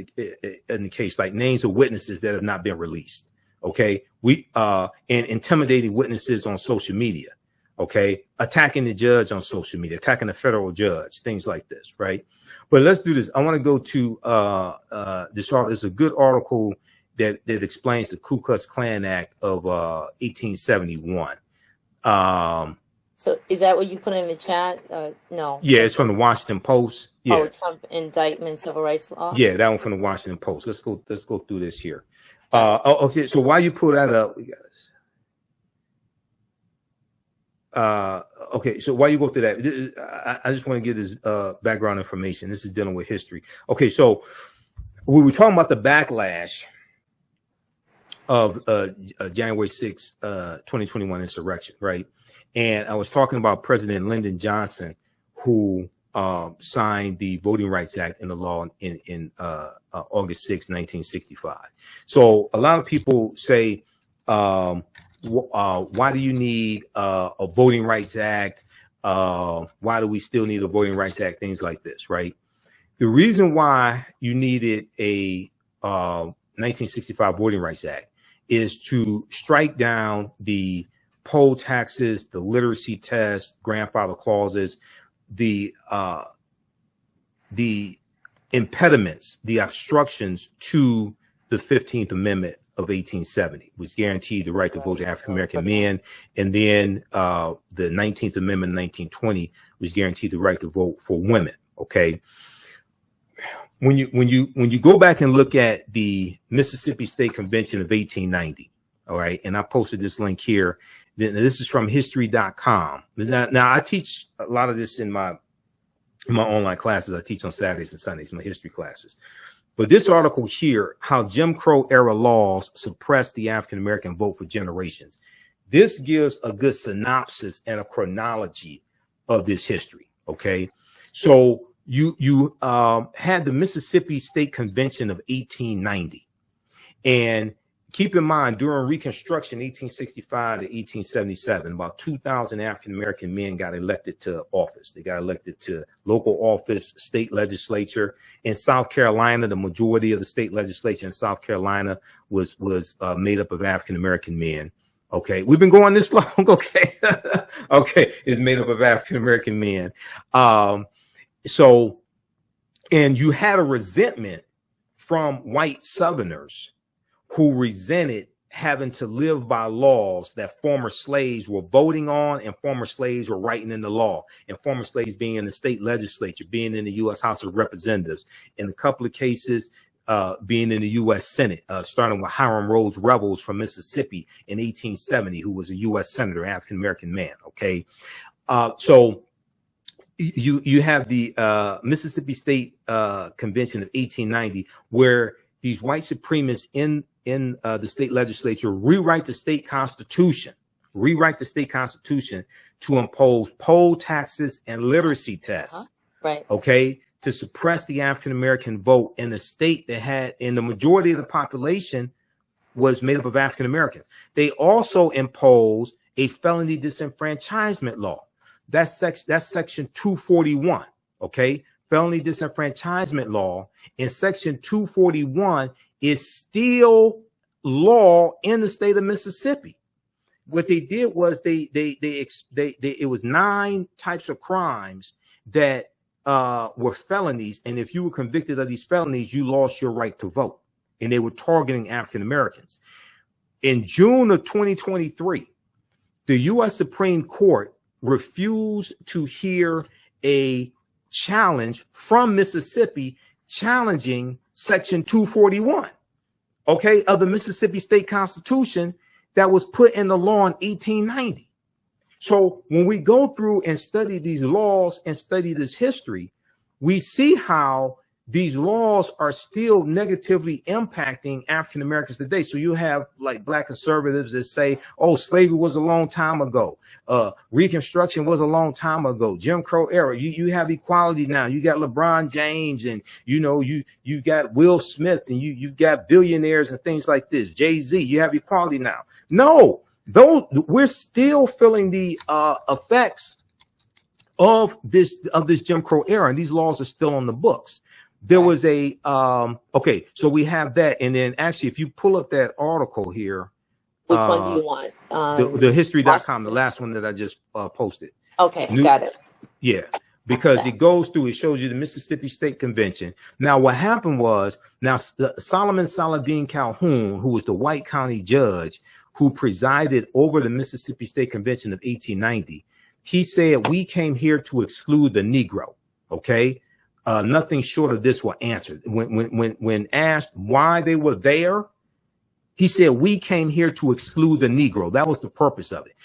Speaker 1: the case, like names of witnesses that have not been released. Okay, and intimidating witnesses on social media. Okay, attacking the judge on social media, attacking the federal judge, things like this, right? But let's do this. I want to go to this article. It's a good article that explains the Ku Klux Klan Act of 1871.
Speaker 2: So is that what you put in the chat? No.
Speaker 1: Yeah, it's from the Washington Post. Yeah.
Speaker 2: Oh, Trump Indictment, Civil Rights Law.
Speaker 1: Yeah, that one from the Washington Post. Let's go through this here. Okay, so while you pull that up, okay, so while you go through that, I just want to give this background information. This is dealing with history. Okay, so we were talking about the backlash of January 6, 2021 insurrection, right? And I was talking about President Lyndon Johnson, who signed the Voting Rights Act into law in August 6, 1965. So a lot of people say, why do you need a Voting Rights Act? Why do we still need a Voting Rights Act? Things like this, right? The reason why you needed a 1965 Voting Rights Act is to strike down the poll taxes, the literacy test, grandfather clauses, the impediments, the obstructions to the 15th Amendment of 1870, which guaranteed the right to vote to African American men, and then the 19th Amendment in 1920, which guaranteed the right to vote for women. Okay, when you go back and look at the Mississippi State Convention of 1890, all right, and I posted this link here. This is from history.com. Now I teach a lot of this in my online classes. I teach on Saturdays and Sundays, my history classes. But this article here, how Jim Crow era laws suppressed the African American vote for generations. This gives a good synopsis and a chronology of this history. Okay, so you had the Mississippi State Convention of 1890, and keep in mind, during Reconstruction, 1865 to 1877, about 2,000 African-American men got elected to office. They got elected to local office, state legislature. In South Carolina, the majority of the state legislature in South Carolina was made up of African-American men. Okay, we've been going this long. Okay, okay, it's made up of African-American men. So, and you had a resentment from white Southerners who resented having to live by laws that former slaves were voting on and former slaves were writing into law, and former slaves being in the state legislature, being in the U.S. House of Representatives, in a couple of cases being in the U.S. Senate, starting with Hiram Rhodes Revels from Mississippi in 1870, who was a U.S. Senator, African-American man, okay? So you have the Mississippi State Convention of 1890, where these white supremacists in the state legislature rewrite the state constitution to impose poll taxes and literacy tests,
Speaker 2: right?
Speaker 1: Okay, to suppress the African-American vote in the state that had, and the majority of the population was made up of African-Americans. They also imposed a felony disenfranchisement law. That's section 241, okay? Felony disenfranchisement law. In section 241 is still law in the state of Mississippi. What they did was it was 9 types of crimes that were felonies, and if you were convicted of these felonies, you lost your right to vote, and they were targeting African Americans. In June of 2023, the U.S. Supreme Court refused to hear a challenge from Mississippi challenging section 241, okay, of the Mississippi State Constitution that was put in the law in 1890. So when we go through and study these laws and study this history, we see how these laws are still negatively impacting African Americans today. So you have like black conservatives that say, oh, slavery was a long time ago. Reconstruction was a long time ago. Jim Crow era. You have equality now. You got LeBron James, and you got Will Smith, and you got billionaires and things like this. Jay-Z, you have equality now. No, we're still feeling the effects of this Jim Crow era, and these laws are still on the books. There was a okay, so we have that, and then actually, if you pull up that article here,
Speaker 2: which one do you want?
Speaker 1: The history.com, the last one that I just posted.
Speaker 2: Okay, got it.
Speaker 1: Yeah, because it goes through, it shows you the Mississippi State Convention. Now, what happened was, Solomon Saladin Calhoun, who was the White County judge who presided over the Mississippi State Convention of 1890, he said, we came here to exclude the Negro, okay? Nothing short of this were answered. When asked why they were there, he said, we came here to exclude the Negro. That was the purpose of it.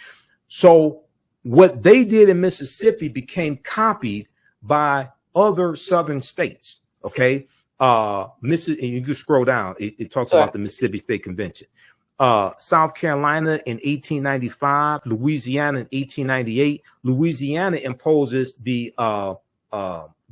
Speaker 1: So what they did in Mississippi became copied by other southern states. Okay. And you can scroll down. It talks about the Mississippi State Convention. South Carolina in 1895, Louisiana in 1898. Louisiana imposes the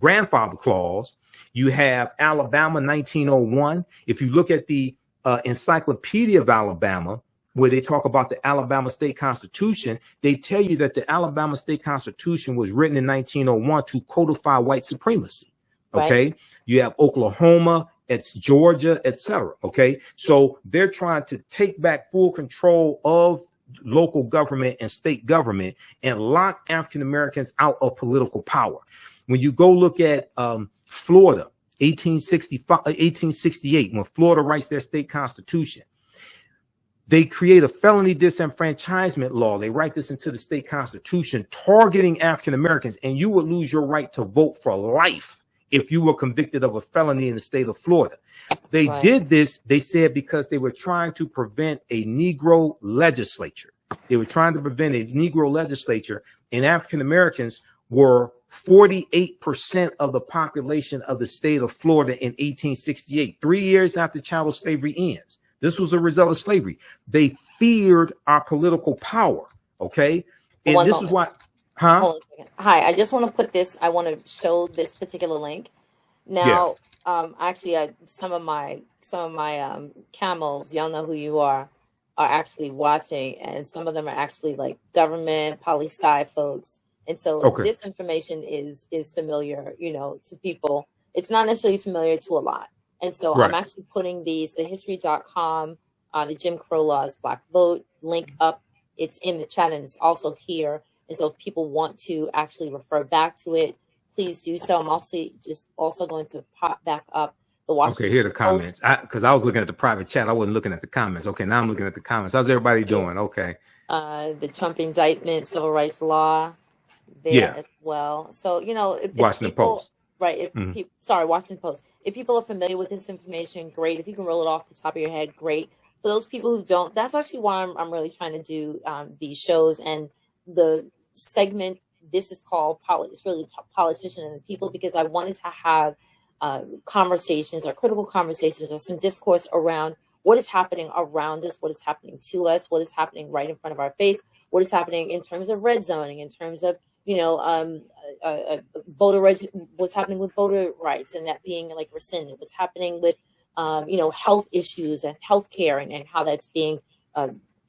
Speaker 1: grandfather clause. You have Alabama 1901. If you look at the Encyclopedia of Alabama, where they talk about the Alabama State Constitution, they tell you that the Alabama State Constitution was written in 1901 to codify white supremacy. Okay. Right. You have Oklahoma, it's Georgia, etc. Okay. So they're trying to take back full control of local government and state government and lock African Americans out of political power. When you go look at Florida, 1868, when Florida writes their state constitution, they create a felony disenfranchisement law. They write this into the state constitution, targeting African Americans, and you would lose your right to vote for life if you were convicted of a felony in the state of Florida. They did this, they said, because they were trying to prevent a Negro legislature. They were trying to prevent a Negro legislature, and African Americans were 48% of the population of the state of Florida in 1868, 3 years after chattel slavery ends. This was a result of slavery. They feared our political power. Okay. And this is why,
Speaker 2: Hi, I just want to put this, I want to show this particular link. Now, Actually, some of my camels, y'all know who you are actually watching, and some of them are actually like government poli-sci folks, and so
Speaker 1: Okay.
Speaker 2: this information is familiar, to people. It's not necessarily familiar to a lot, and so I'm
Speaker 1: Right.
Speaker 2: actually putting the history.com, the Jim Crow laws, Black Vote link up. It's in the chat and it's also here, and so if people want to actually refer back to it, please do so. I'm also going to pop back up the
Speaker 1: Okay, here are the
Speaker 2: Washington
Speaker 1: comments. Because I was looking at the private chat. I wasn't looking at the comments. Okay, now I'm looking at the comments. How's everybody doing? Okay.
Speaker 2: The Trump Indictment, civil rights law there
Speaker 1: Yeah.
Speaker 2: as well. So, if
Speaker 1: Washington
Speaker 2: people,
Speaker 1: Post.
Speaker 2: right, if
Speaker 1: Mhm.
Speaker 2: people, sorry, Washington Post, if people are familiar with this information, great. If you can roll it off the top of your head, great. For those people who don't, that's actually why I'm really trying to do these shows. And the segment, this is called, it's really Politician and the People, because I wanted to have conversations or critical conversations or some discourse around what is happening around us, what is happening to us, what is happening right in front of our face, what is happening in terms of red zoning, in terms of, what's happening with voter rights and that being like rescinded, what's happening with, health issues and healthcare and how that's being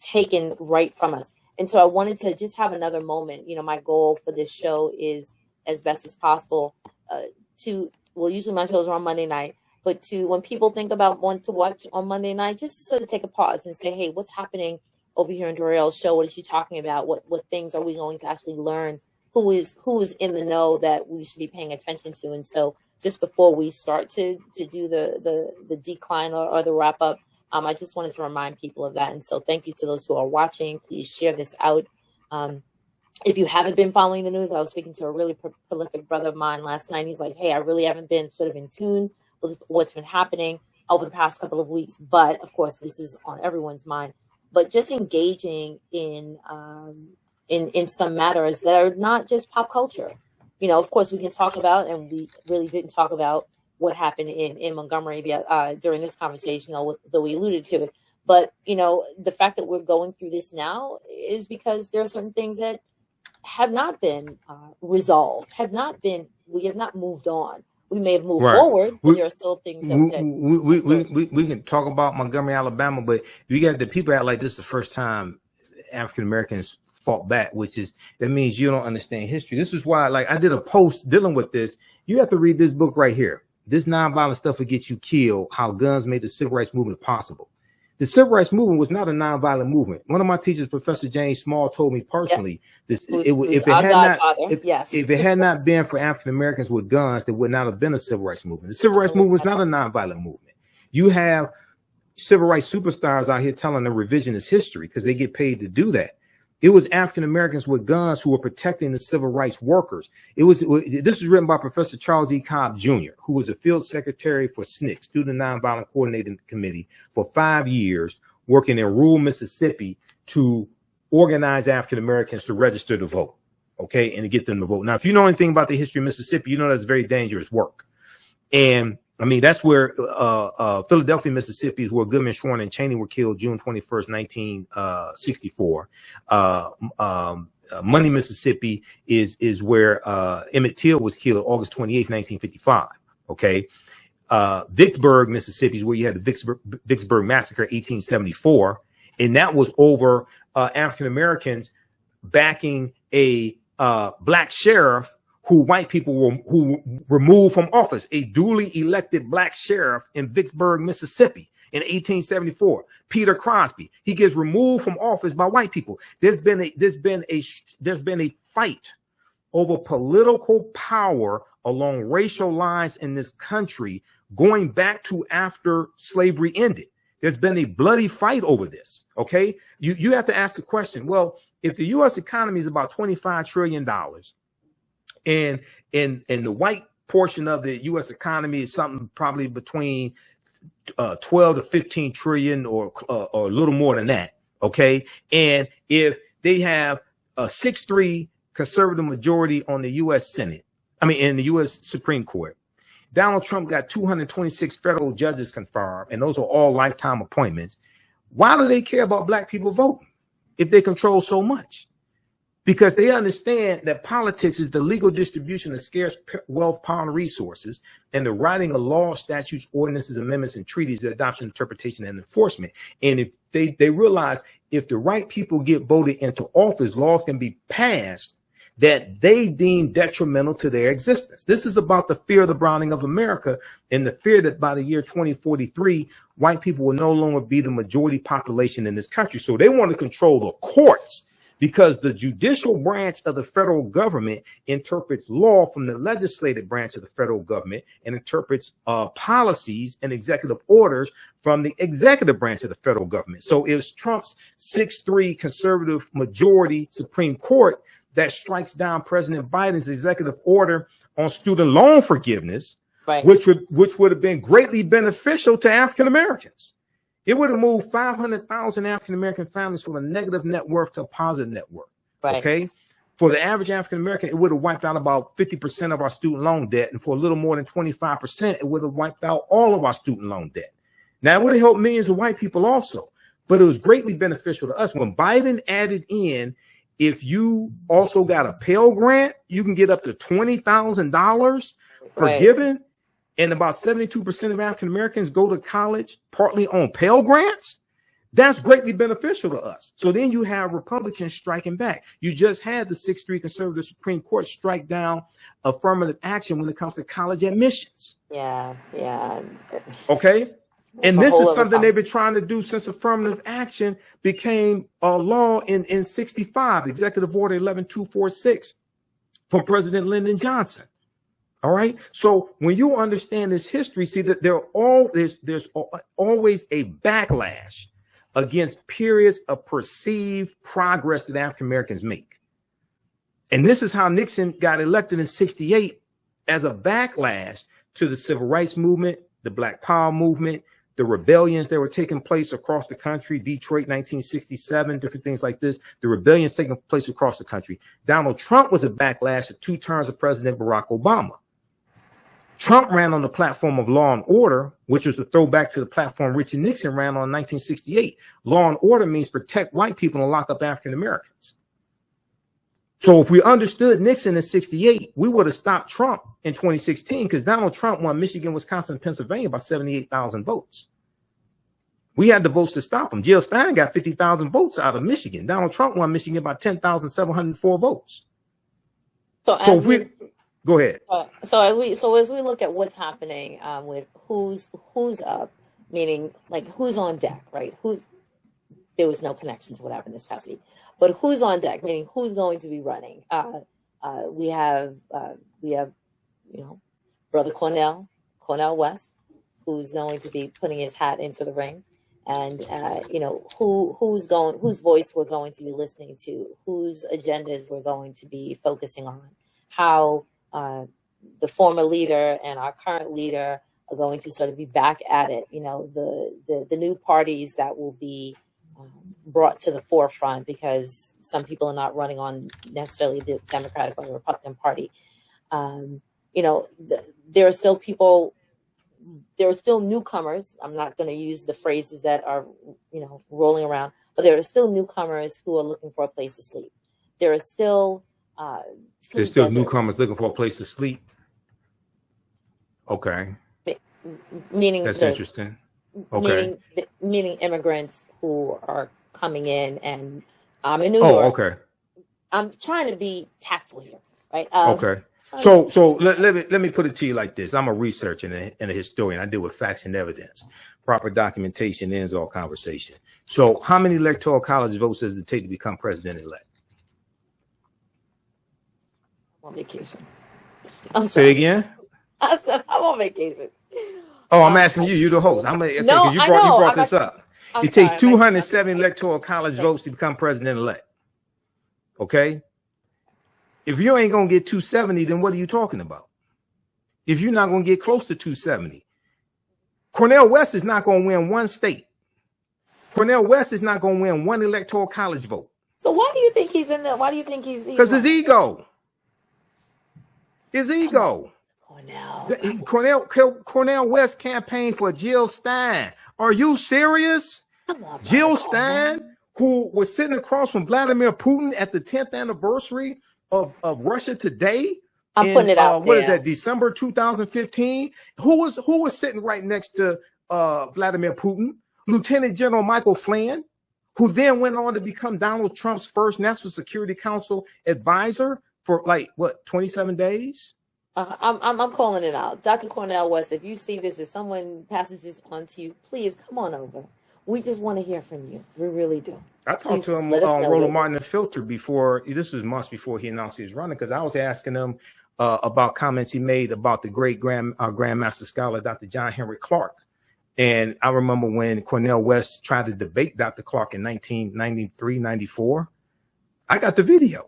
Speaker 2: taken right from us. And so I wanted to just have another moment. My goal for this show is, as best as possible, usually my shows are on Monday night, but when people think about wanting to watch on Monday night, just to sort of take a pause and say, hey, what's happening over here in Doriel's show? What is she talking about? What things are we going to actually learn? Who is in the know that we should be paying attention to? And so just before we start to do the decline or the wrap up, I just wanted to remind people of that. And so thank you to those who are watching. Please share this out. If you haven't been following the news, I was speaking to a really prolific brother of mine last night. He's like, hey, I really haven't been sort of in tune with what's been happening over the past couple of weeks. But of course, this is on everyone's mind. But just engaging in some matters that are not just pop culture. Of course, we can talk about, and we really didn't talk about what happened in Montgomery during this conversation, though we alluded to it. But, the fact that we're going through this now is because there are certain things that have not been resolved, we have not moved on. We may have moved forward, but there are still things
Speaker 1: we can talk about Montgomery, Alabama, but you got the people act like this is the first time African Americans fought back, that means you don't understand history. This is why, like, I did a post dealing with this. You have to read this book right here. This nonviolent stuff will get you killed, how guns made the civil rights movement possible. The civil rights movement was not a nonviolent movement. One of my teachers, Professor James Small, told me personally, if it had not been for African Americans with guns, there would not have been a civil rights movement. The civil rights movement was not a nonviolent movement. You have civil rights superstars out here telling the revisionist history because they get paid to do that. It was African Americans with guns who were protecting the civil rights workers. This was written by Professor Charles E. Cobb Jr., who was a field secretary for SNCC, Student Nonviolent Coordinating Committee, for 5 years, working in rural Mississippi to organize African Americans to register to vote, okay, and to get them to vote. Now, if you know anything about the history of Mississippi, you know that's very dangerous work. And I mean, that's where Philadelphia, Mississippi is where Goodman, Schwerner, and Cheney were killed June 21st, 1964. Money, Mississippi is where Emmett Till was killed August 28th, 1955. Okay. Vicksburg, Mississippi is where you had the Vicksburg Massacre, 1874. And that was over African Americans backing a black sheriff who white people who removed from office, a duly elected black sheriff in Vicksburg, Mississippi in 1874. Peter Crosby, he gets removed from office by white people. There's been a fight over political power along racial lines in this country going back to after slavery ended. There's been a bloody fight over this. Okay, you have to ask the question. Well, if the U.S. economy is about $25 trillion. And the white portion of the U.S. economy is something probably between 12 to 15 trillion or a little more than that. OK, and if they have a 6-3 conservative majority on the U.S. Senate, in the U.S. Supreme Court, Donald Trump got 226 federal judges confirmed, and those are all lifetime appointments. Why do they care about black people voting if they control so much? because they understand that politics is the legal distribution of scarce wealth, power, and resources, and the writing of laws, statutes, ordinances, amendments, and treaties, the adoption, interpretation, and enforcement. And if they realize if the right people get voted into office, laws can be passed that they deem detrimental to their existence. This is about the fear of the browning of America, and the fear that by the year 2043, white people will no longer be the majority population in this country. So they want to control the courts, because the judicial branch of the federal government interprets law from the legislative branch of the federal government, and interprets policies and executive orders from the executive branch of the federal government. So it's Trump's 6-3 conservative majority Supreme Court that strikes down President Biden's executive order on student loan forgiveness, right, which would have been greatly beneficial to African Americans. It would have moved 500,000 African American families from a negative net worth to a positive net worth. Right. Okay. For the average African American, it would have wiped out about 50% of our student loan debt. And for a little more than 25%, it would have wiped out all of our student loan debt. Now, it would have helped millions of white people also, but it was greatly beneficial to us. When Biden added in, if you also got a Pell Grant, you can get up to $20,000 forgiven. And about 72% of African Americans go to college partly on Pell Grants. That's greatly beneficial to us. So then you have Republicans striking back. You just had the 6-3 conservative Supreme Court strike down affirmative action when it comes to college admissions.
Speaker 2: Yeah.
Speaker 1: Okay. And this is something they've been trying to do since affirmative action became a law in 65, Executive Order 11246 from President Lyndon Johnson. All right. So when you understand this history, see that there's always a backlash against periods of perceived progress that African Americans make. And this is how Nixon got elected in 68, as a backlash to the civil rights movement, the Black Power movement, the rebellions that were taking place across the country, Detroit, 1967, different things like this, the rebellions taking place across the country. Donald Trump was a backlash to 2 terms of President Barack Obama. Trump ran on the platform of law and order, which was the throwback to the platform Richard Nixon ran on in 1968. Law and order means protect white people and lock up African Americans. So if we understood Nixon in 68, we would have stopped Trump in 2016, because Donald Trump won Michigan, Wisconsin, and Pennsylvania by 78,000 votes. We had the votes to stop him. Jill Stein got 50,000 votes out of Michigan. Donald Trump won Michigan by 10,704 votes.
Speaker 2: So
Speaker 1: go ahead.
Speaker 2: So as we look at what's happening with who's up, meaning like who's on deck, right? There was no connection to what happened this past week, but who's on deck, meaning who's going to be running. We have Brother Cornel West, who's going to be putting his hat into the ring, and whose voice we're going to be listening to, whose agendas we're going to be focusing on, how the former leader and our current leader are going to sort of be back at it. The new parties that will be brought to the forefront, because some people are not running on necessarily the Democratic or the Republican Party. There are still people, there are still newcomers. I'm not going to use the phrases that are, rolling around, but there are still newcomers who are looking for a place to sleep. There are still
Speaker 1: there's still newcomers looking for a place to sleep. Okay.
Speaker 2: Meaning
Speaker 1: that's interesting. Okay.
Speaker 2: Meaning immigrants who are coming in, and I'm in New
Speaker 1: York.
Speaker 2: Oh,
Speaker 1: okay.
Speaker 2: I'm trying to be tactful here, right?
Speaker 1: Okay. So let me put it to you like this. I'm a researcher and a historian. I deal with facts and evidence. Proper documentation ends all conversation. So how many electoral college votes does it take to become president-elect?
Speaker 2: I'm on vacation.
Speaker 1: Say again?
Speaker 2: I said I'm on vacation.
Speaker 1: Oh, I'm asking you. You're the host. You brought this up. It takes 270 electoral college votes to become president-elect. Okay? If you ain't going to get 270, then what are you talking about? If you're not going to get close to 270. Cornel West is not going to win one state. Cornel West is not going to win one electoral college vote.
Speaker 2: So why do you think he's in there? Why do you think he's...
Speaker 1: Because his ego. His ego. Cornel West campaigned for Jill Stein. Are you serious?
Speaker 2: Come on,
Speaker 1: Jill Stein, who was sitting across from Vladimir Putin at the 10th anniversary of Russia Today.
Speaker 2: I'm putting it out
Speaker 1: what
Speaker 2: there.
Speaker 1: is that, December 2015? Who was sitting right next to Vladimir Putin? Lieutenant General Michael Flynn, who then went on to become Donald Trump's first National Security Council advisor for like what, 27 days?
Speaker 2: I'm calling it out. Dr. Cornel West, if you see this, if someone passes this on to you, please come on over. We just want to hear from you. We really do.
Speaker 1: I talked to him on Roland Martin and Filter before. This was months before he announced he was running, because I was asking him about comments he made about the great Grandmaster Scholar, Dr. John Henry Clark. And I remember when Cornel West tried to debate Dr. Clark in 1993, 94. I got the video.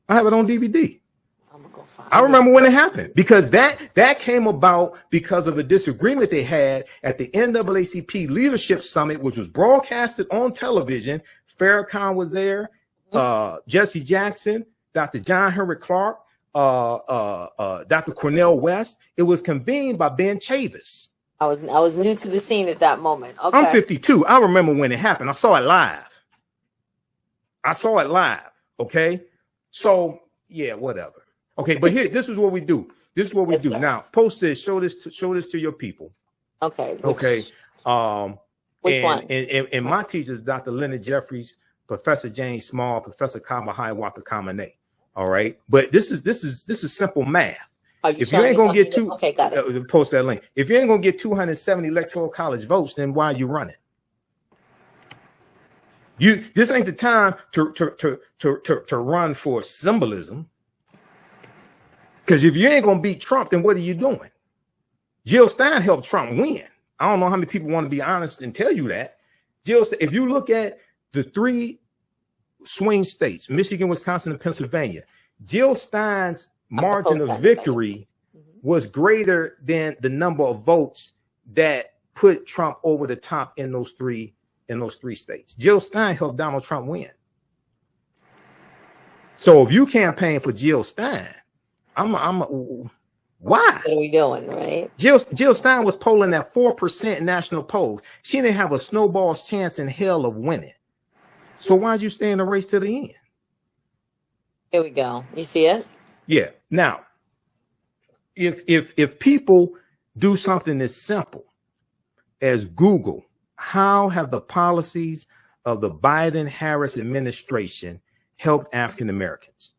Speaker 1: I have it on DVD. I remember when it happened, because that came about because of a disagreement they had at the NAACP Leadership Summit, which was broadcasted on television. Farrakhan was there, Jesse Jackson, Dr. John Henry Clark, Dr. Cornel West. It was convened by Ben Chavis.
Speaker 2: I was new to the scene at that moment. Okay.
Speaker 1: I'm 52. I remember when it happened. I saw it live. Okay. So yeah, whatever. Okay, but here, this is what we do. This is what we do. Now, post this. Show this to your people.
Speaker 2: Okay.
Speaker 1: Okay.
Speaker 2: Which one?
Speaker 1: And my teachers, Dr. Leonard Jeffries, Professor James Small, Professor Kaba Hiawatha Kamene. All right. But this is simple math. If you ain't gonna get
Speaker 2: okay, got it.
Speaker 1: Post that link. If you ain't gonna get 270 electoral college votes, then why are you running? This ain't the time to run for symbolism. Because if you ain't gonna beat Trump, then what are you doing? Jill Stein helped Trump win. I don't know how many people want to be honest and tell you that. If you look at the 3 swing states, Michigan, Wisconsin, and Pennsylvania, Jill Stein's margin of victory was greater than the number of votes that put Trump over the top in those three states. Jill Stein helped Donald Trump win. So if you campaign for Jill Stein, why?
Speaker 2: What are we doing, right?
Speaker 1: Jill Stein was polling at 4% national polls. She didn't have a snowball's chance in hell of winning. So why'd you stay in the race to the end?
Speaker 2: Here we go. You see it?
Speaker 1: Yeah. Now, if people do something as simple as Google, how have the policies of the Biden-Harris administration helped African Americans?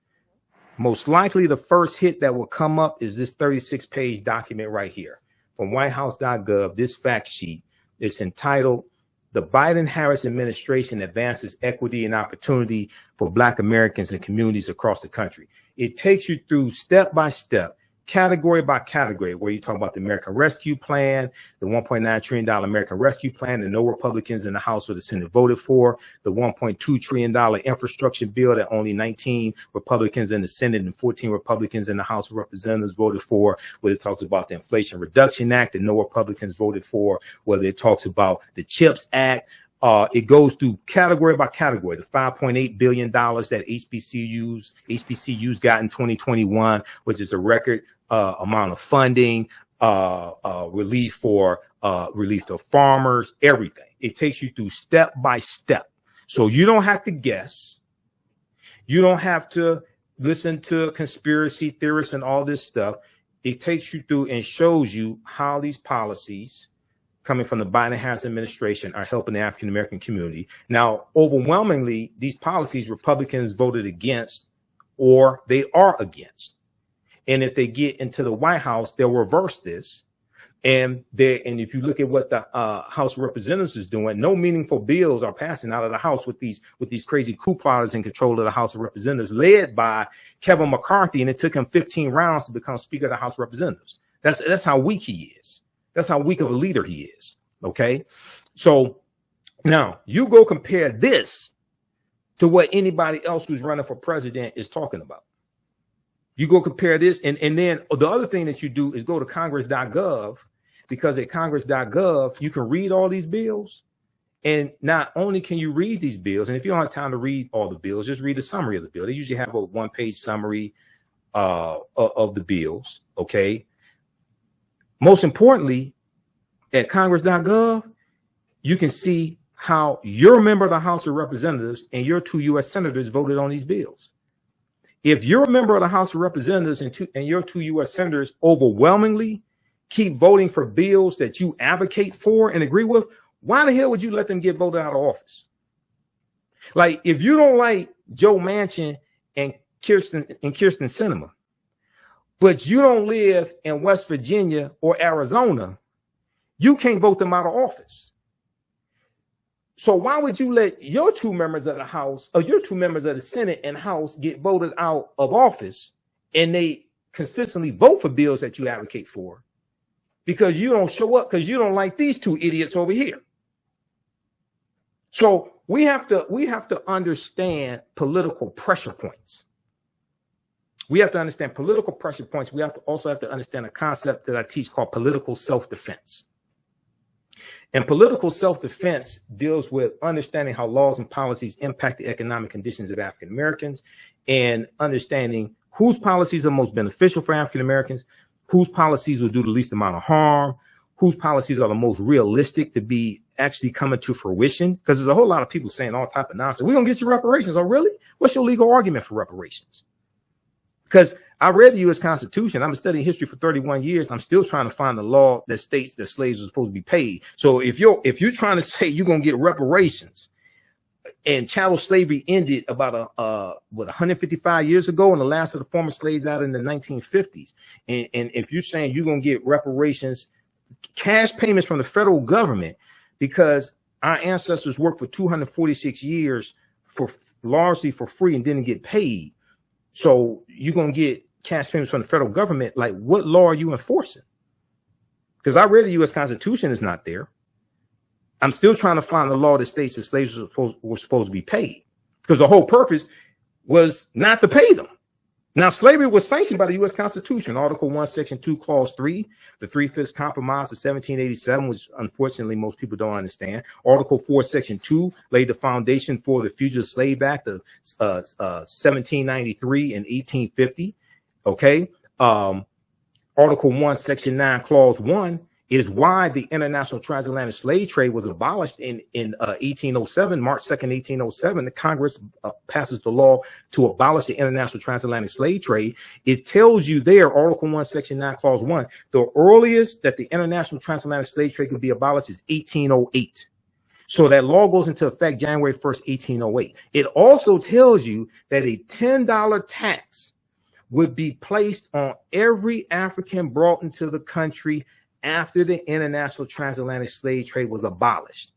Speaker 1: Most likely the first hit that will come up is this 36-page document right here from whitehouse.gov, this fact sheet. It's entitled, "The Biden-Harris Administration Advances Equity and Opportunity for Black Americans and Communities Across the Country." It takes you through step by step, category by category, where you talk about the American Rescue Plan, the $1.9 trillion American Rescue Plan that no Republicans in the House or the Senate voted for, the $1.2 trillion infrastructure bill that only 19 Republicans in the Senate and 14 Republicans in the House of Representatives voted for, where it talks about the Inflation Reduction Act that no Republicans voted for, whether it talks about the CHIPS Act. It goes through category by category. The $5.8 billion that HBCUs got in 2021, which is a record amount of funding, relief to farmers, everything. It takes you through step by step. So you don't have to guess. You don't have to listen to conspiracy theorists and all this stuff. It takes you through and shows you how these policies coming from the Biden-Harris administration are helping the African-American community. Now, overwhelmingly, these policies Republicans voted against or they are against. And if they get into the White House, they'll reverse this. And if you look at what the House of Representatives is doing, no meaningful bills are passing out of the House with these crazy coup plotters in control of the House of Representatives, led by Kevin McCarthy. And it took him 15 rounds to become Speaker of the House of Representatives. That's how weak he is. That's how weak of a leader he is. Okay. So now you go compare this to what anybody else who's running for president is talking about. You go compare this. And then the other thing that you do is go to congress.gov, because at congress.gov, you can read all these bills. And not only can you read these bills, and if you don't have time to read all the bills, just read the summary of the bill. They usually have a 1-page summary of the bills. Okay. Most importantly, at congress.gov, you can see how your member of the House of Representatives and your 2 U.S. senators voted on these bills. If you're a member of the House of Representatives and your 2 U.S. senators overwhelmingly keep voting for bills that you advocate for and agree with, why the hell would you let them get voted out of office? Like, if you don't like Joe Manchin and Kirsten Sinema, but you don't live in West Virginia or Arizona, you can't vote them out of office. So why would you let your 2 members of the House or your 2 members of the Senate and House get voted out of office and they consistently vote for bills that you advocate for because you don't show up because you don't like these 2 idiots over here? So we have to understand political pressure points. We have to understand political pressure points. We also have to understand a concept that I teach called political self-defense. And political self-defense deals with understanding how laws and policies impact the economic conditions of African Americans and understanding whose policies are most beneficial for African Americans, whose policies will do the least amount of harm, whose policies are the most realistic to be actually coming to fruition. Because there's a whole lot of people saying all type of nonsense. We're going to get you reparations. Oh, really? What's your legal argument for reparations? Because I read the U.S. Constitution. I've been studying history for 31 years. I'm still trying to find the law that states that slaves are supposed to be paid. So if you're trying to say you're going to get reparations, and chattel slavery ended about 155 years ago, and the last of the former slaves out in the 1950s, and if you're saying you're going to get reparations, cash payments from the federal government, because our ancestors worked for 246 years largely for free and didn't get paid. So you're going to get cash payments from the federal government. Like, what law are you enforcing? Because I read the U.S. Constitution is not there. I'm still trying to find the law that states that slaves were supposed to be paid, because the whole purpose was not to pay them. Now, slavery was sanctioned by the U.S. Constitution, Article 1, Section 2, Clause 3, the 3/5 Compromise of 1787, which unfortunately most people don't understand. Article 4, Section 2 laid the foundation for the Fugitive Slave Act of 1793 and 1850. Okay. Article 1, Section 9, Clause 1 is why the international transatlantic slave trade was abolished in 1807, March 2nd, 1807. The Congress passes the law to abolish the international transatlantic slave trade. It tells you there, Article 1, Section 9, Clause 1, the earliest that the international transatlantic slave trade could be abolished is 1808. So that law goes into effect January 1st, 1808. It also tells you that a $10 tax would be placed on every African brought into the country after the international transatlantic slave trade was abolished.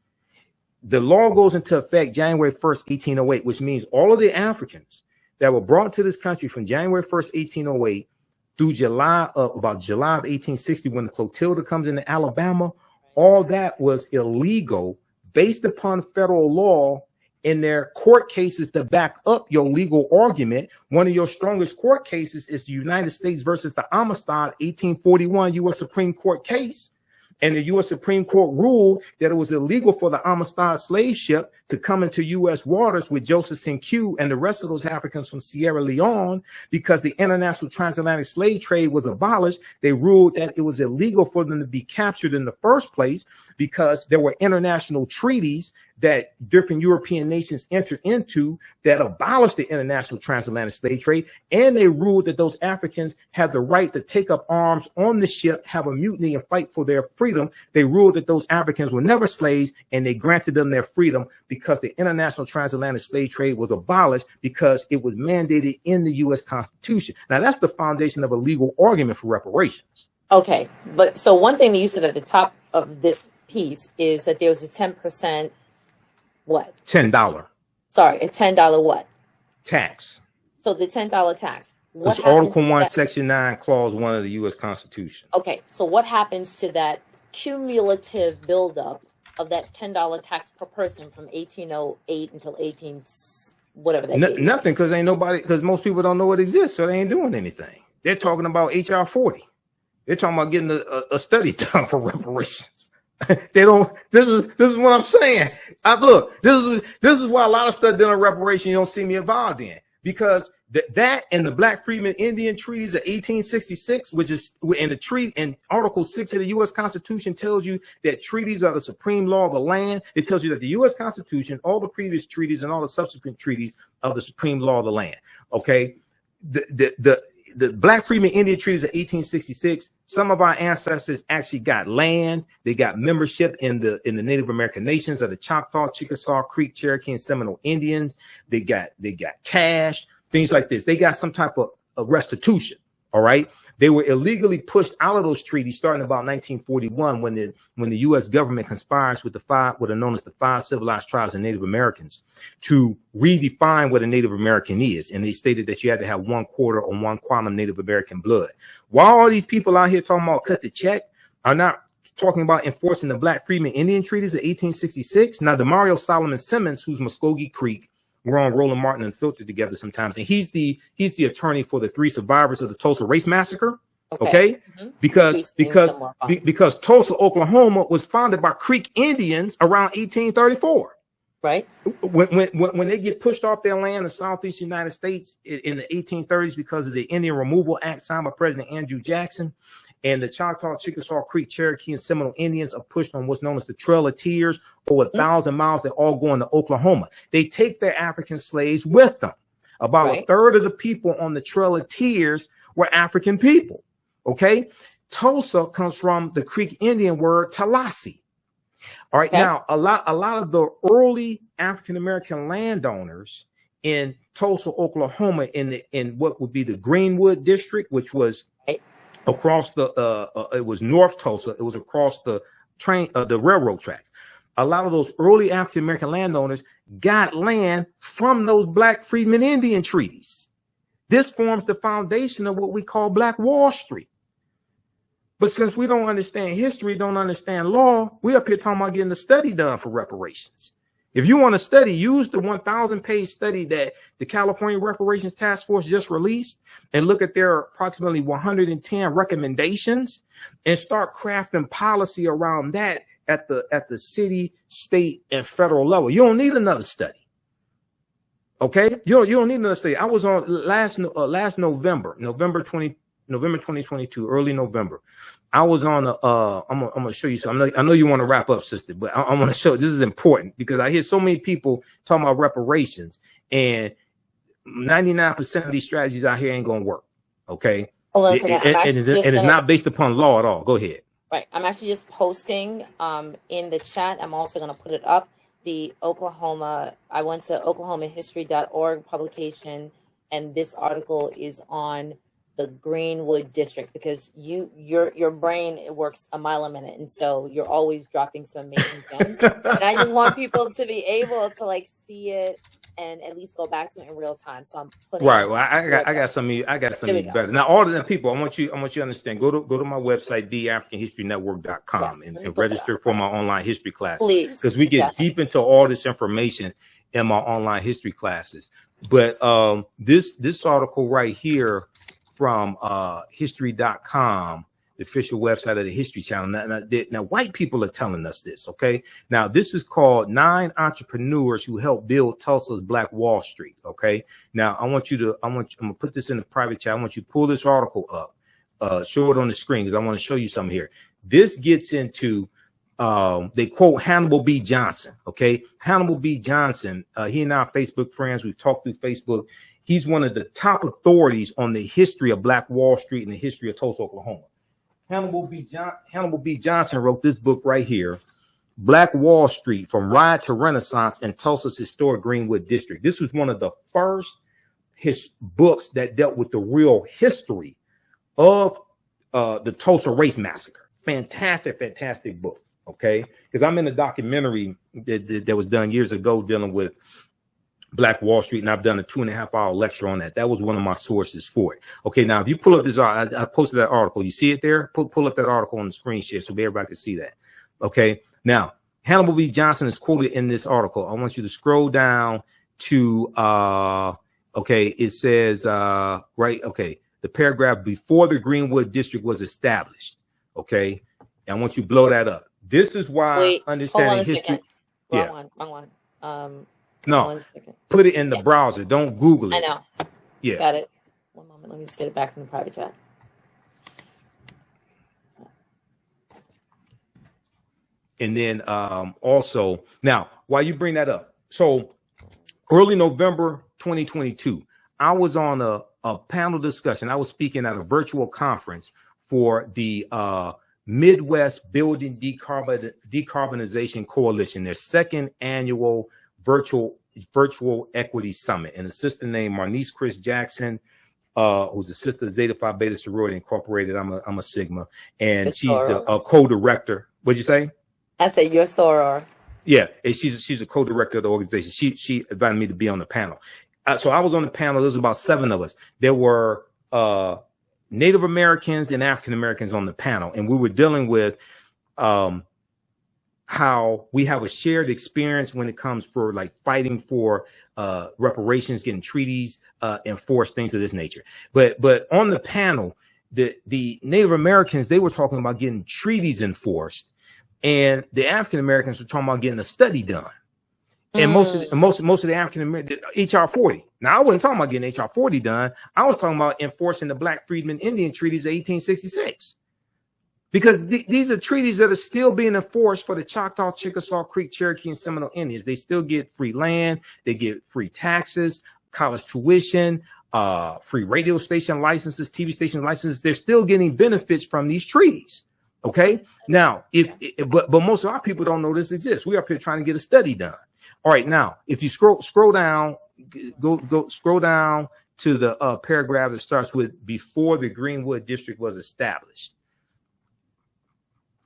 Speaker 1: The law goes into effect January 1st, 1808, which means all of the Africans that were brought to this country from January 1st, 1808 through July of 1860, when the Clotilda comes into Alabama, all that was illegal based upon federal law in their court cases to back up your legal argument. One of your strongest court cases is the United States versus the Amistad 1841 U.S. Supreme Court case. And the U.S. Supreme Court ruled that it was illegal for the Amistad slave ship to come into U.S. waters with Joseph Q and the rest of those Africans from Sierra Leone, because the international transatlantic slave trade was abolished. They ruled that it was illegal for them to be captured in the first place because there were international treaties that different European nations entered into that abolished the international transatlantic slave trade. And they ruled that those Africans had the right to take up arms on the ship, have a mutiny, and fight for their freedom. They ruled that those Africans were never slaves, and they granted them their freedom because the international transatlantic slave trade was abolished because it was mandated in the U.S. Constitution. Now, that's the foundation of a legal argument for reparations.
Speaker 2: Okay, but so one thing that you said at the top of this piece is that there was a 10% what?
Speaker 1: $10.
Speaker 2: Sorry, a $10 what?
Speaker 1: Tax. So
Speaker 2: the $10 tax.
Speaker 1: It's Article 1, Section 9, Clause 1 of the U.S. Constitution.
Speaker 2: Okay, so what happens to that cumulative buildup of that $10 tax per person from 1808 until 18 whatever that is?
Speaker 1: Nothing, because most people don't know it exists, so they ain't doing anything. They're talking about HR 40. They're talking about getting a study done for reparations. They don't. This is what I'm saying. Look, this is why a lot of stuff done on reparation you don't see me involved in, because That and the Black Freedmen Indian Treaties of 1866, which is in the treaty, and Article 6 of the U.S. Constitution tells you that treaties are the supreme law of the land. It tells you that the U.S. Constitution, all the previous treaties and all the subsequent treaties are the supreme law of the land. Okay, the Black Freedmen Indian Treaties of 1866. Some of our ancestors actually got land. They got membership in the Native American nations of the Choctaw, Chickasaw, Creek, Cherokee, and Seminole Indians. They got cash, things like this. They got some type of restitution. All right. They were illegally pushed out of those treaties starting about 1941 when the U.S. government conspires with what are known as the 5 civilized tribes of Native Americans to redefine what a Native American is. And they stated that you had to have 1/4 or 1 quantum Native American blood. While all these people out here talking about cut the check are not talking about enforcing the Black Freedmen Indian Treaties of 1866. Now, DeMario Solomon Simmons, who's Muskogee Creek, we're on Roland Martin and Filter together sometimes, and he's the attorney for the 3 survivors of the Tulsa Race Massacre. Okay, because Tulsa, Oklahoma, was founded by Creek Indians around 1834. Right. When they get pushed off their land in the Southeast United States in the 1830s because of the Indian Removal Act signed by President Andrew Jackson, and the Choctaw, Chickasaw, Creek, Cherokee, and Seminole Indians are pushed on what's known as the Trail of Tears, over 1,000 miles. They're all going to Oklahoma. They take their African slaves with them. About a third of the people on the Trail of Tears were African people. Okay. Tulsa comes from the Creek Indian word Tallahassee. All right. Now, a lot of the early African-American landowners in Tulsa, Oklahoma, in what would be the Greenwood district, which was across it was North Tulsa. It was across the railroad track. A lot of those early African-American landowners got land from those Black Freedmen Indian treaties. This forms the foundation of what we call Black Wall Street. But since we don't understand history, don't understand law, we're up here talking about getting the study done for reparations. If you want to study, use the 1,000-page study that the California Reparations Task Force just released and look at their approximately 110 recommendations and start crafting policy around that at the city, state, and federal level. You don't need another study. Okay? You don't need another study. I was on last November 2022, early November. I was on I'm gonna show you something. I know you want to wrap up, sister, but I want to show this is important because I hear so many people talking about reparations, and 99% of these strategies out here ain't gonna work. Okay, it's not based upon law at all. Go ahead.
Speaker 2: Right, I'm actually just posting in the chat. I'm also gonna put it up. The Oklahoma. I went to oklahomahistory.org publication, and this article is on the Greenwood district, because your brain, it works a mile a minute, and so you're always dropping some amazing gems. And I just want people to be able to like see it and at least go back to it in real time. So I'm putting
Speaker 1: well, I got something better. Now, all of the people, I want you to understand. Go to my website, theafricanhistorynetwork.com, and register for my online history class. Please, because we get deep into all this information in my online history classes. But this article right here from history.com, the official website of the History Channel. Now, white people are telling us this, okay? Now, this is called 9 Entrepreneurs Who Helped Build Tulsa's Black Wall Street, okay? Now, I'm going to put this in the private chat. I want you to pull this article up, show it on the screen, because I want to show you something here. This gets into, they quote Hannibal B. Johnson, okay? Hannibal B. Johnson, he and I are Facebook friends. We've talked through Facebook. He's one of the top authorities on the history of Black Wall Street and the history of Tulsa, Oklahoma. Hannibal B. Johnson wrote this book right here, Black Wall Street, From Riot to Renaissance in Tulsa's Historic Greenwood District. This was one of the first books that dealt with the real history of the Tulsa Race Massacre. Fantastic book, okay? Because I'm in a documentary that was done years ago dealing with Black Wall Street, and I've done a 2.5-hour lecture on that. That was one of my sources for it. Okay, now if you pull up this, I posted that article. You see it there? Pull up that article on the screen share so everybody can see that. Okay, now Hannibal B. Johnson is quoted in this article. I want you to scroll down to okay, it says the paragraph before the Greenwood District was established. Okay, and I want you to blow that up. This is why understanding history.
Speaker 2: Wrong one.
Speaker 1: No, put it in the browser. Don't Google it.
Speaker 2: I know.
Speaker 1: Yeah.
Speaker 2: Got it. One moment. Let me just get it back from the private chat.
Speaker 1: And then also, now, while you bring that up, so early November 2022, I was on a panel discussion. I was speaking at a virtual conference for the Midwest Building Decarbonization Coalition, their second annual virtual equity summit. And a sister named Marnice Chris Jackson, who's a sister of Zeta Phi Beta Sorority Incorporated. I'm a Sigma, and she's the co-director. What'd you say?
Speaker 2: I said you're soror.
Speaker 1: Yeah, and she's a co-director of the organization. She invited me to be on the panel. So I was on the panel. There was about 7 of us. There were Native Americans and African Americans on the panel, and we were dealing with how we have a shared experience when it comes for like fighting for reparations, getting treaties enforced, things of this nature. But on the panel, the Native Americans, they were talking about getting treaties enforced, and the African Americans were talking about getting a study done. And most of the African American HR 40. Now I wasn't talking about getting HR 40 done. I was talking about enforcing the Black Freedmen Indian treaties of 1866, because these are treaties that are still being enforced for the Choctaw, Chickasaw, Creek, Cherokee, and Seminole Indians. They still get free land, they get free taxes, college tuition, free radio station licenses, TV station licenses. They're still getting benefits from these treaties. Okay, now but most of our people don't know this exists. We're up here trying to get a study done. All right, now if you scroll down, scroll down to the paragraph that starts with before the Greenwood District was established.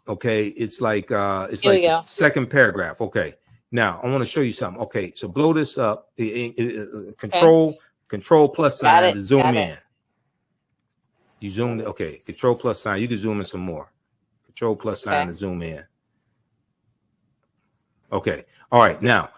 Speaker 1: Okay, it's like the second paragraph. Okay, now I want to show you something. Okay, so blow this up. Control plus sign to zoom in. You zoomed. Okay, control plus sign. You can zoom in some more. Control plus sign to zoom in. Okay. All right. Now,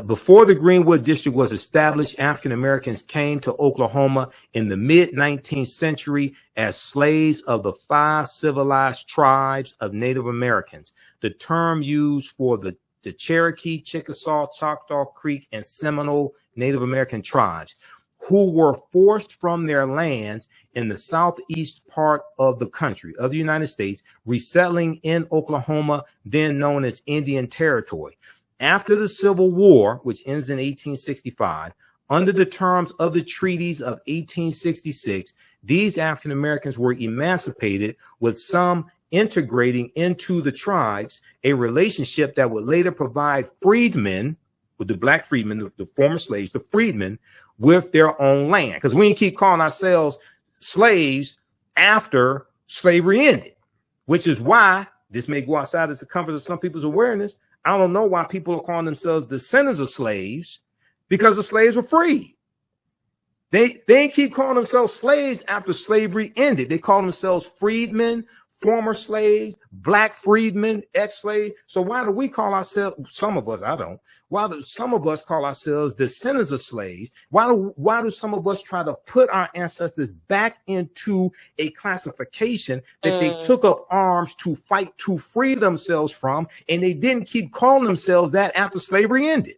Speaker 1: before the Greenwood District was established, African Americans came to Oklahoma in the mid-19th century as slaves of the 5 civilized tribes of Native Americans. The term used for the Cherokee, Chickasaw, Choctaw, Creek, and Seminole Native American tribes, who were forced from their lands in the southeast part of the country, of the United States, resettling in Oklahoma, then known as Indian Territory. After the Civil War, which ends in 1865, under the terms of the treaties of 1866, these African Americans were emancipated, with some integrating into the tribes, a relationship that would later provide freedmen, with the Black freedmen, the former slaves, the freedmen, with their own land. Because we keep calling ourselves slaves after slavery ended, which is why this may go outside the circumference of some people's awareness. I don't know why people are calling themselves descendants of slaves, because the slaves were free. They ain't keep calling themselves slaves after slavery ended. They call themselves freedmen, former slaves, Black freedmen, ex-slaves. So why do we call ourselves, some of us, I don't, why do some of us call ourselves descendants of slaves? Why do some of us try to put our ancestors back into a classification that they took up arms to fight to free themselves from, and they didn't keep calling themselves that after slavery ended?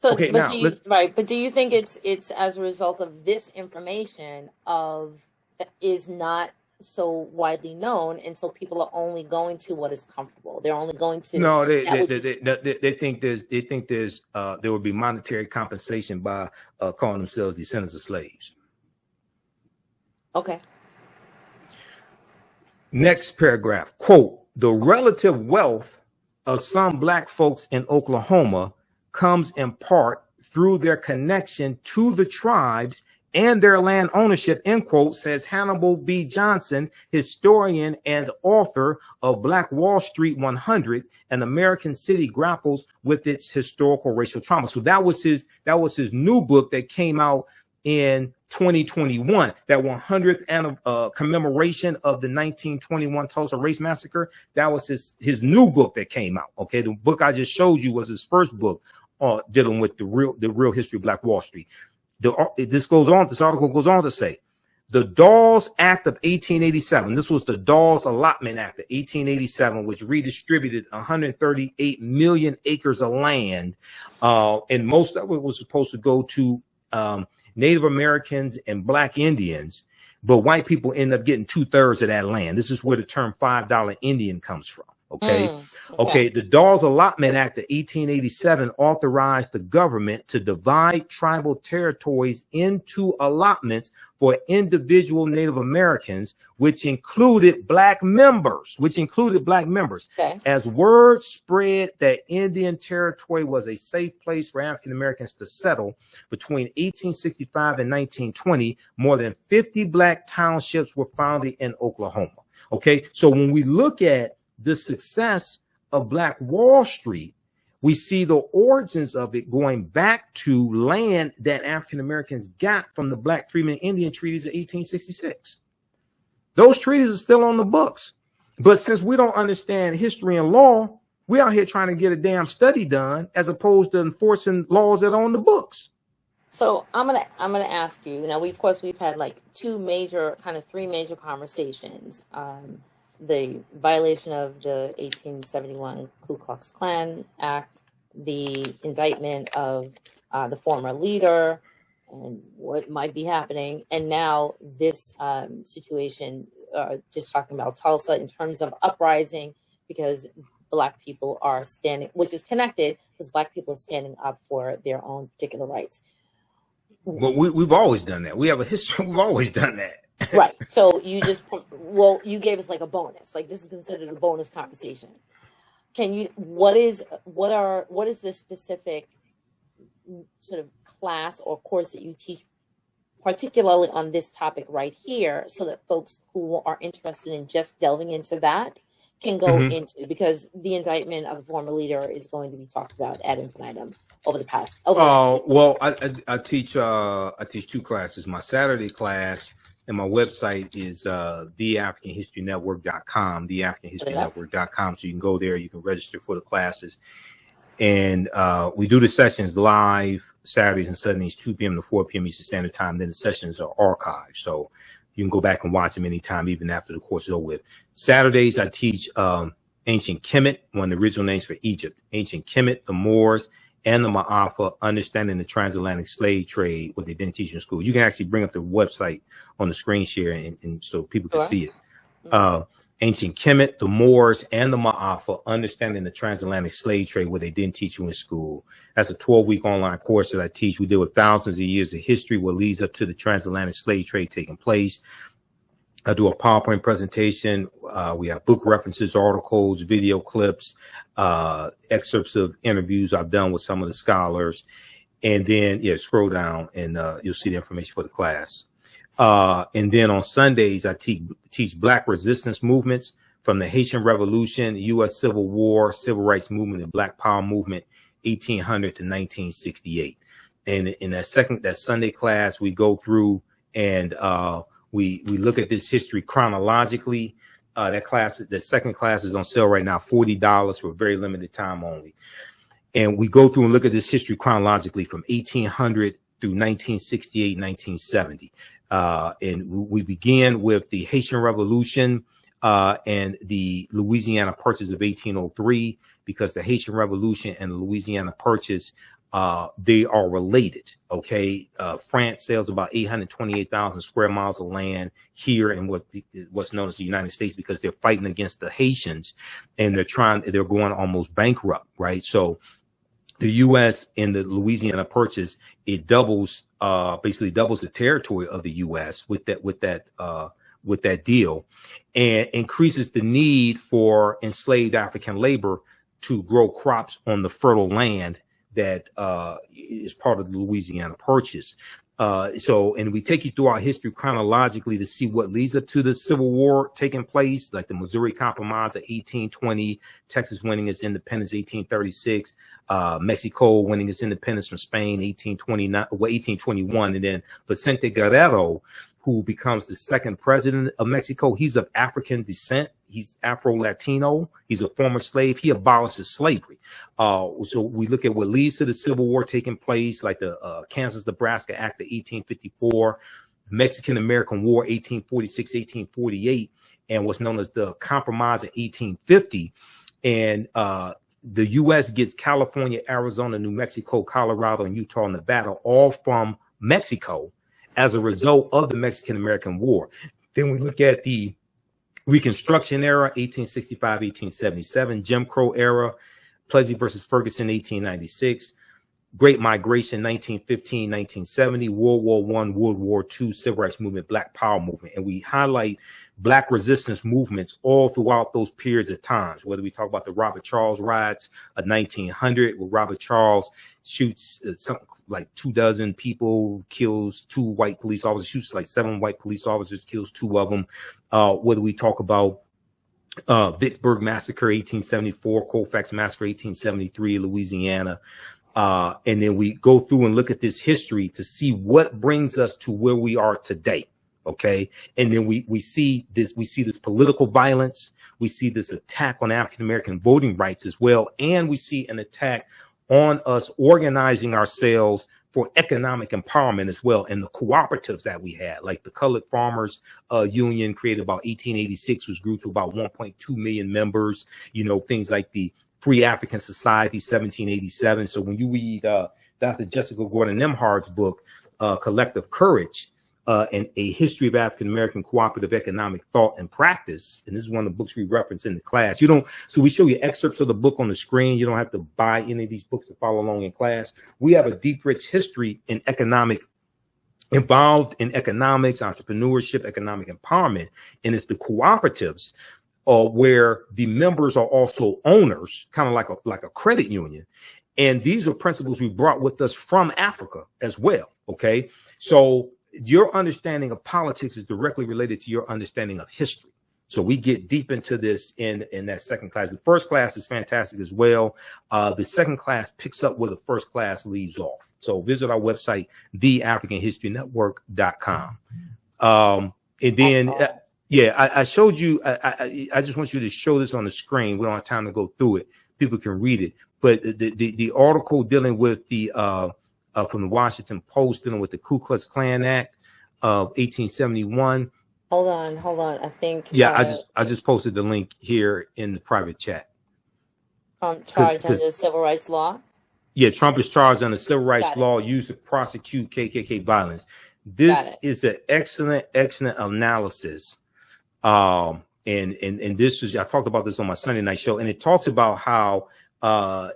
Speaker 2: So, okay, but now, but do you think it's as a result of this information is not so widely known, and so people are only going to what is comfortable? They're only going to they think there's there will be monetary compensation by calling themselves descendants of slaves. Okay.
Speaker 1: Next paragraph, quote, the relative wealth of some Black folks in Oklahoma comes in part through their connection to the tribes and their land ownership, end quote, says Hannibal B. Johnson, historian and author of Black Wall Street 100, an American city grapples with its historical racial trauma. So that was his new book that came out in 2021, that 100th commemoration of the 1921 Tulsa Race Massacre. That was his new book that came out. Okay, the book I just showed you was his first book dealing with the real history of Black Wall Street. This article goes on to say, the Dawes Act of 1887, this was the Dawes Allotment Act of 1887, which redistributed 138 million acres of land, and most of it was supposed to go to Native Americans and Black Indians, but white people end up getting 2/3 of that land. This is where the term $5 Indian comes from. Okay. The Dawes Allotment Act of 1887 authorized the government to divide tribal territories into allotments for individual Native Americans, which included black members. As word spread that Indian Territory was a safe place for African Americans to settle between 1865 and 1920, more than 50 black townships were founded in Oklahoma. Okay, so when we look at the success of Black Wall Street, we see the origins of it going back to land that African Americans got from the Black Freedmen Indian treaties of 1866. Those treaties are still on the books. But since we don't understand history and law, we're out here trying to get a damn study done as opposed to enforcing laws that are on the books.
Speaker 2: So I'm gonna ask you now. We've had like three major conversations. The violation of the 1871 Ku Klux Klan Act, the indictment of the former leader, and what might be happening, and now this situation, just talking about Tulsa in terms of uprising, because Black people are standing, which is connected, because Black people are standing up for their own particular rights.
Speaker 1: Well, we've always done that. We have a history. We've always done that.
Speaker 2: Right. So you you gave us like a bonus. Like this is considered a bonus conversation. What is the specific sort of class or course that you teach, particularly on this topic right here, so that folks who are interested in just delving into that can go into, because the indictment of the former leader is going to be talked about ad infinitum over the past.
Speaker 1: Well, I teach two classes. My Saturday class and my website is theafricanhistorynetwork.com, theafricanhistorynetwork.com. So you can go there, you can register for the classes. And we do the sessions live Saturdays and Sundays, 2 p.m. to 4 p.m. Eastern Standard Time. Then the sessions are archived. So you can go back and watch them anytime, even after the course is over with. Saturdays, I teach ancient Kemet, one of the original names for Egypt. Ancient Kemet, the Moors, and the Ma'afa, understanding the transatlantic slave trade, what they didn't teach in school. You can actually bring up the website on the screen share and so people can see it. Ancient Kemet, the Moors, and the Ma'afa, understanding the transatlantic slave trade, what they didn't teach you in school. That's a 12-week online course that I teach. We deal with thousands of years of history, what leads up to the transatlantic slave trade taking place. I do a PowerPoint presentation. We have book references, articles, video clips, excerpts of interviews I've done with some of the scholars. And then, scroll down and you'll see the information for the class. And then on Sundays, I teach Black resistance movements from the Haitian Revolution, U.S. Civil War, Civil Rights Movement, and Black Power Movement, 1800 to 1968. And in that Sunday class, we go through and we look at this history chronologically. The second class is on sale right now, $40 for a very limited time only. And we go through and look at this history chronologically from 1800 through 1968, 1970. And we begin with the Haitian Revolution and the Louisiana Purchase of 1803, because the Haitian Revolution and the Louisiana Purchase, they are related. Okay. France sells about 828,000 square miles of land here in what's known as the United States, because they're fighting against the Haitians and they're going almost bankrupt. Right. So the U.S. in the Louisiana Purchase, it basically doubles the territory of the U.S. with that deal, and increases the need for enslaved African labor to grow crops on the fertile land that is part of the Louisiana Purchase. And we take you through our history chronologically to see what leads up to the Civil War taking place, like the Missouri Compromise of 1820, Texas winning its independence 1836, Mexico winning its independence from Spain 1821, and then Vicente Guerrero, who becomes the second president of Mexico. He's of African descent. He's Afro-Latino. He's a former slave. He abolishes slavery. So we look at what leads to the Civil War taking place, like the Kansas-Nebraska Act of 1854, Mexican-American War 1846-1848, and what's known as the Compromise of 1850. And the U.S. gets California, Arizona, New Mexico, Colorado, and Utah, and Nevada, all from Mexico as a result of the Mexican-American War. Then we look at the Reconstruction Era, 1865, 1877, Jim Crow Era, Plessy versus Ferguson, 1896, Great Migration, 1915, 1970, World War I, World War II, Civil Rights Movement, Black Power Movement. And we highlight Black resistance movements all throughout those periods of times, whether we talk about the Robert Charles riots of 1900, where Robert Charles shoots something like 24 people, kills 2 white police officers, shoots like 7 white police officers, kills 2 of them. Whether we talk about Vicksburg Massacre, 1874, Colfax Massacre, 1873, Louisiana. And then we go through and look at this history to see what brings us to where we are today. Okay. And then we see this political violence. We see this attack on African-American voting rights as well. And we see an attack on us organizing ourselves for economic empowerment as well. And the cooperatives that we had, like the Colored Farmers Union, created about 1886, which grew to about 1.2 million members, you know, things like the Free African Society, 1787. So when you read Dr. Jessica Gordon Nemhard's book, Collective Courage, and a History of African-American Cooperative Economic Thought and Practice, and this is one of the books we reference in the class. So we show you excerpts of the book on the screen. You don't have to buy any of these books to follow along in class. We have a deep, rich history in involved in economics, entrepreneurship, economic empowerment, and it's the cooperatives where the members are also owners, kind of like a credit union. And these are principles we brought with us from Africa as well. Okay. So your understanding of politics is directly related to your understanding of history. So we get deep into this in that second class. The first class is fantastic as well. The second class picks up where the first class leaves off. So visit our website, theafricanhistorynetwork.com. And then, I showed you, I just want you to show this on the screen. We don't have time to go through it. People can read it. But the article dealing with from the Washington Post dealing with the Ku Klux Klan Act of 1871.
Speaker 2: Hold on. I think.
Speaker 1: Yeah, I just posted the link here in the private chat.
Speaker 2: Charged under civil rights law.
Speaker 1: Yeah, Trump is charged under civil rights law used to prosecute KKK violence. This is an excellent analysis. And this is, I talked about this on my Sunday night show, and it talks about how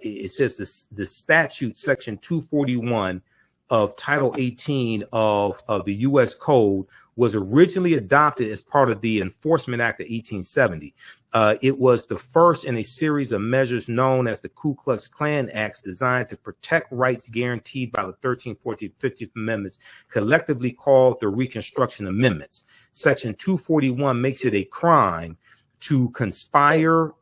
Speaker 1: it says the statute section 241 of Title 18 of the U.S. Code was originally adopted as part of the Enforcement Act of 1870. It was the first in a series of measures known as the Ku Klux Klan Acts, designed to protect rights guaranteed by the 13th, 14th, 15th Amendments, collectively called the Reconstruction Amendments. Section 241 makes it a crime to conspire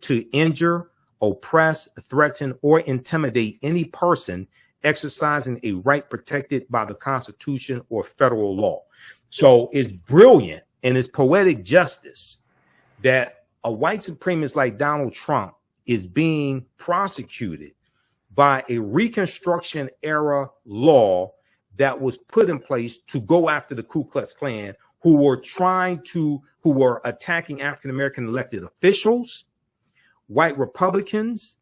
Speaker 1: to injure, oppress, threaten, or intimidate any person exercising a right protected by the Constitution or federal law. So it's brilliant and it's poetic justice that a white supremacist like Donald Trump is being prosecuted by a Reconstruction era law that was put in place to go after the Ku Klux Klan, who were attacking African-American elected officials, white Republicans,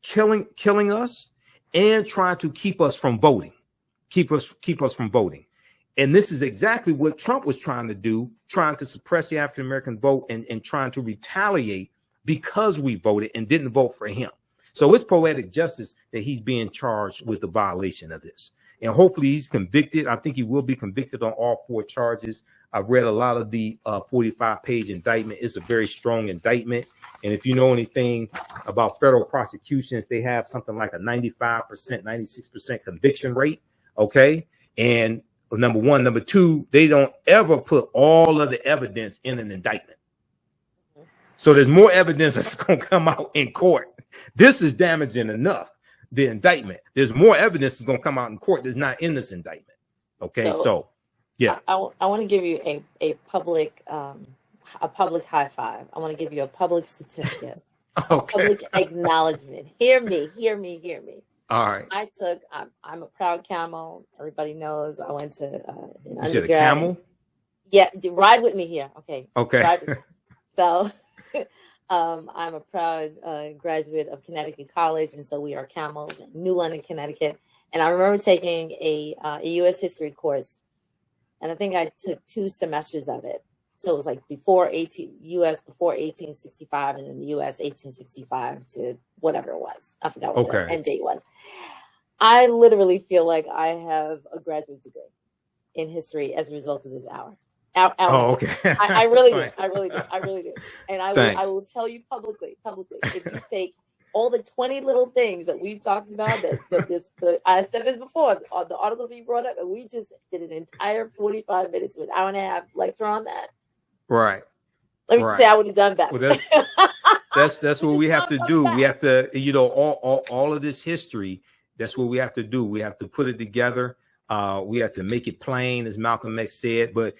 Speaker 1: killing us, and trying to keep us from voting, keep us from voting. And this is exactly what Trump was trying to do, trying to suppress the African-American vote and trying to retaliate because we voted and didn't vote for him. So it's poetic justice that he's being charged with the violation of this. And hopefully he's convicted. I think he will be convicted on all 4 charges. I've read a lot of the 45-page indictment. It's a very strong indictment. And if you know anything about federal prosecutions, they have something like a 95%, 96% conviction rate. Okay. And number one. Number two, they don't ever put all of the evidence in an indictment. So there's more evidence that's going to come out in court. This is damaging enough, the indictment. There's more evidence that's going to come out in court that's not in this indictment. Okay. So yeah.
Speaker 2: I want to give you a public high five. I want to give you a public certificate.
Speaker 1: Okay.
Speaker 2: Public acknowledgement. Hear me.
Speaker 1: All right.
Speaker 2: I'm a proud camel. Everybody knows I went to an undergrad.
Speaker 1: Is it a camel?
Speaker 2: Yeah, ride with me here. Okay.
Speaker 1: Okay.
Speaker 2: So I'm a proud graduate of Connecticut College, and so we are camels in New London, Connecticut. And I remember taking a U.S. history course, and I think I took 2 semesters of it. So it was like U.S. before 1865, and then the U.S. 1865 to whatever it was. I forgot what the end date was. I literally feel like I have a graduate degree in history as a result of this hour.
Speaker 1: Oh, okay.
Speaker 2: I really do. I really do. And I will tell you publicly, if you take all the 20 little things that we've talked about, I said this before, the articles you brought up, and we just did an entire 45 minutes to an hour and a half lecture on that.
Speaker 1: Right.
Speaker 2: Let me say I would have done better.
Speaker 1: Well, that's what we have to do. We have to, all of this history. That's what we have to do. We have to put it together. We have to make it plain, as Malcolm X said. But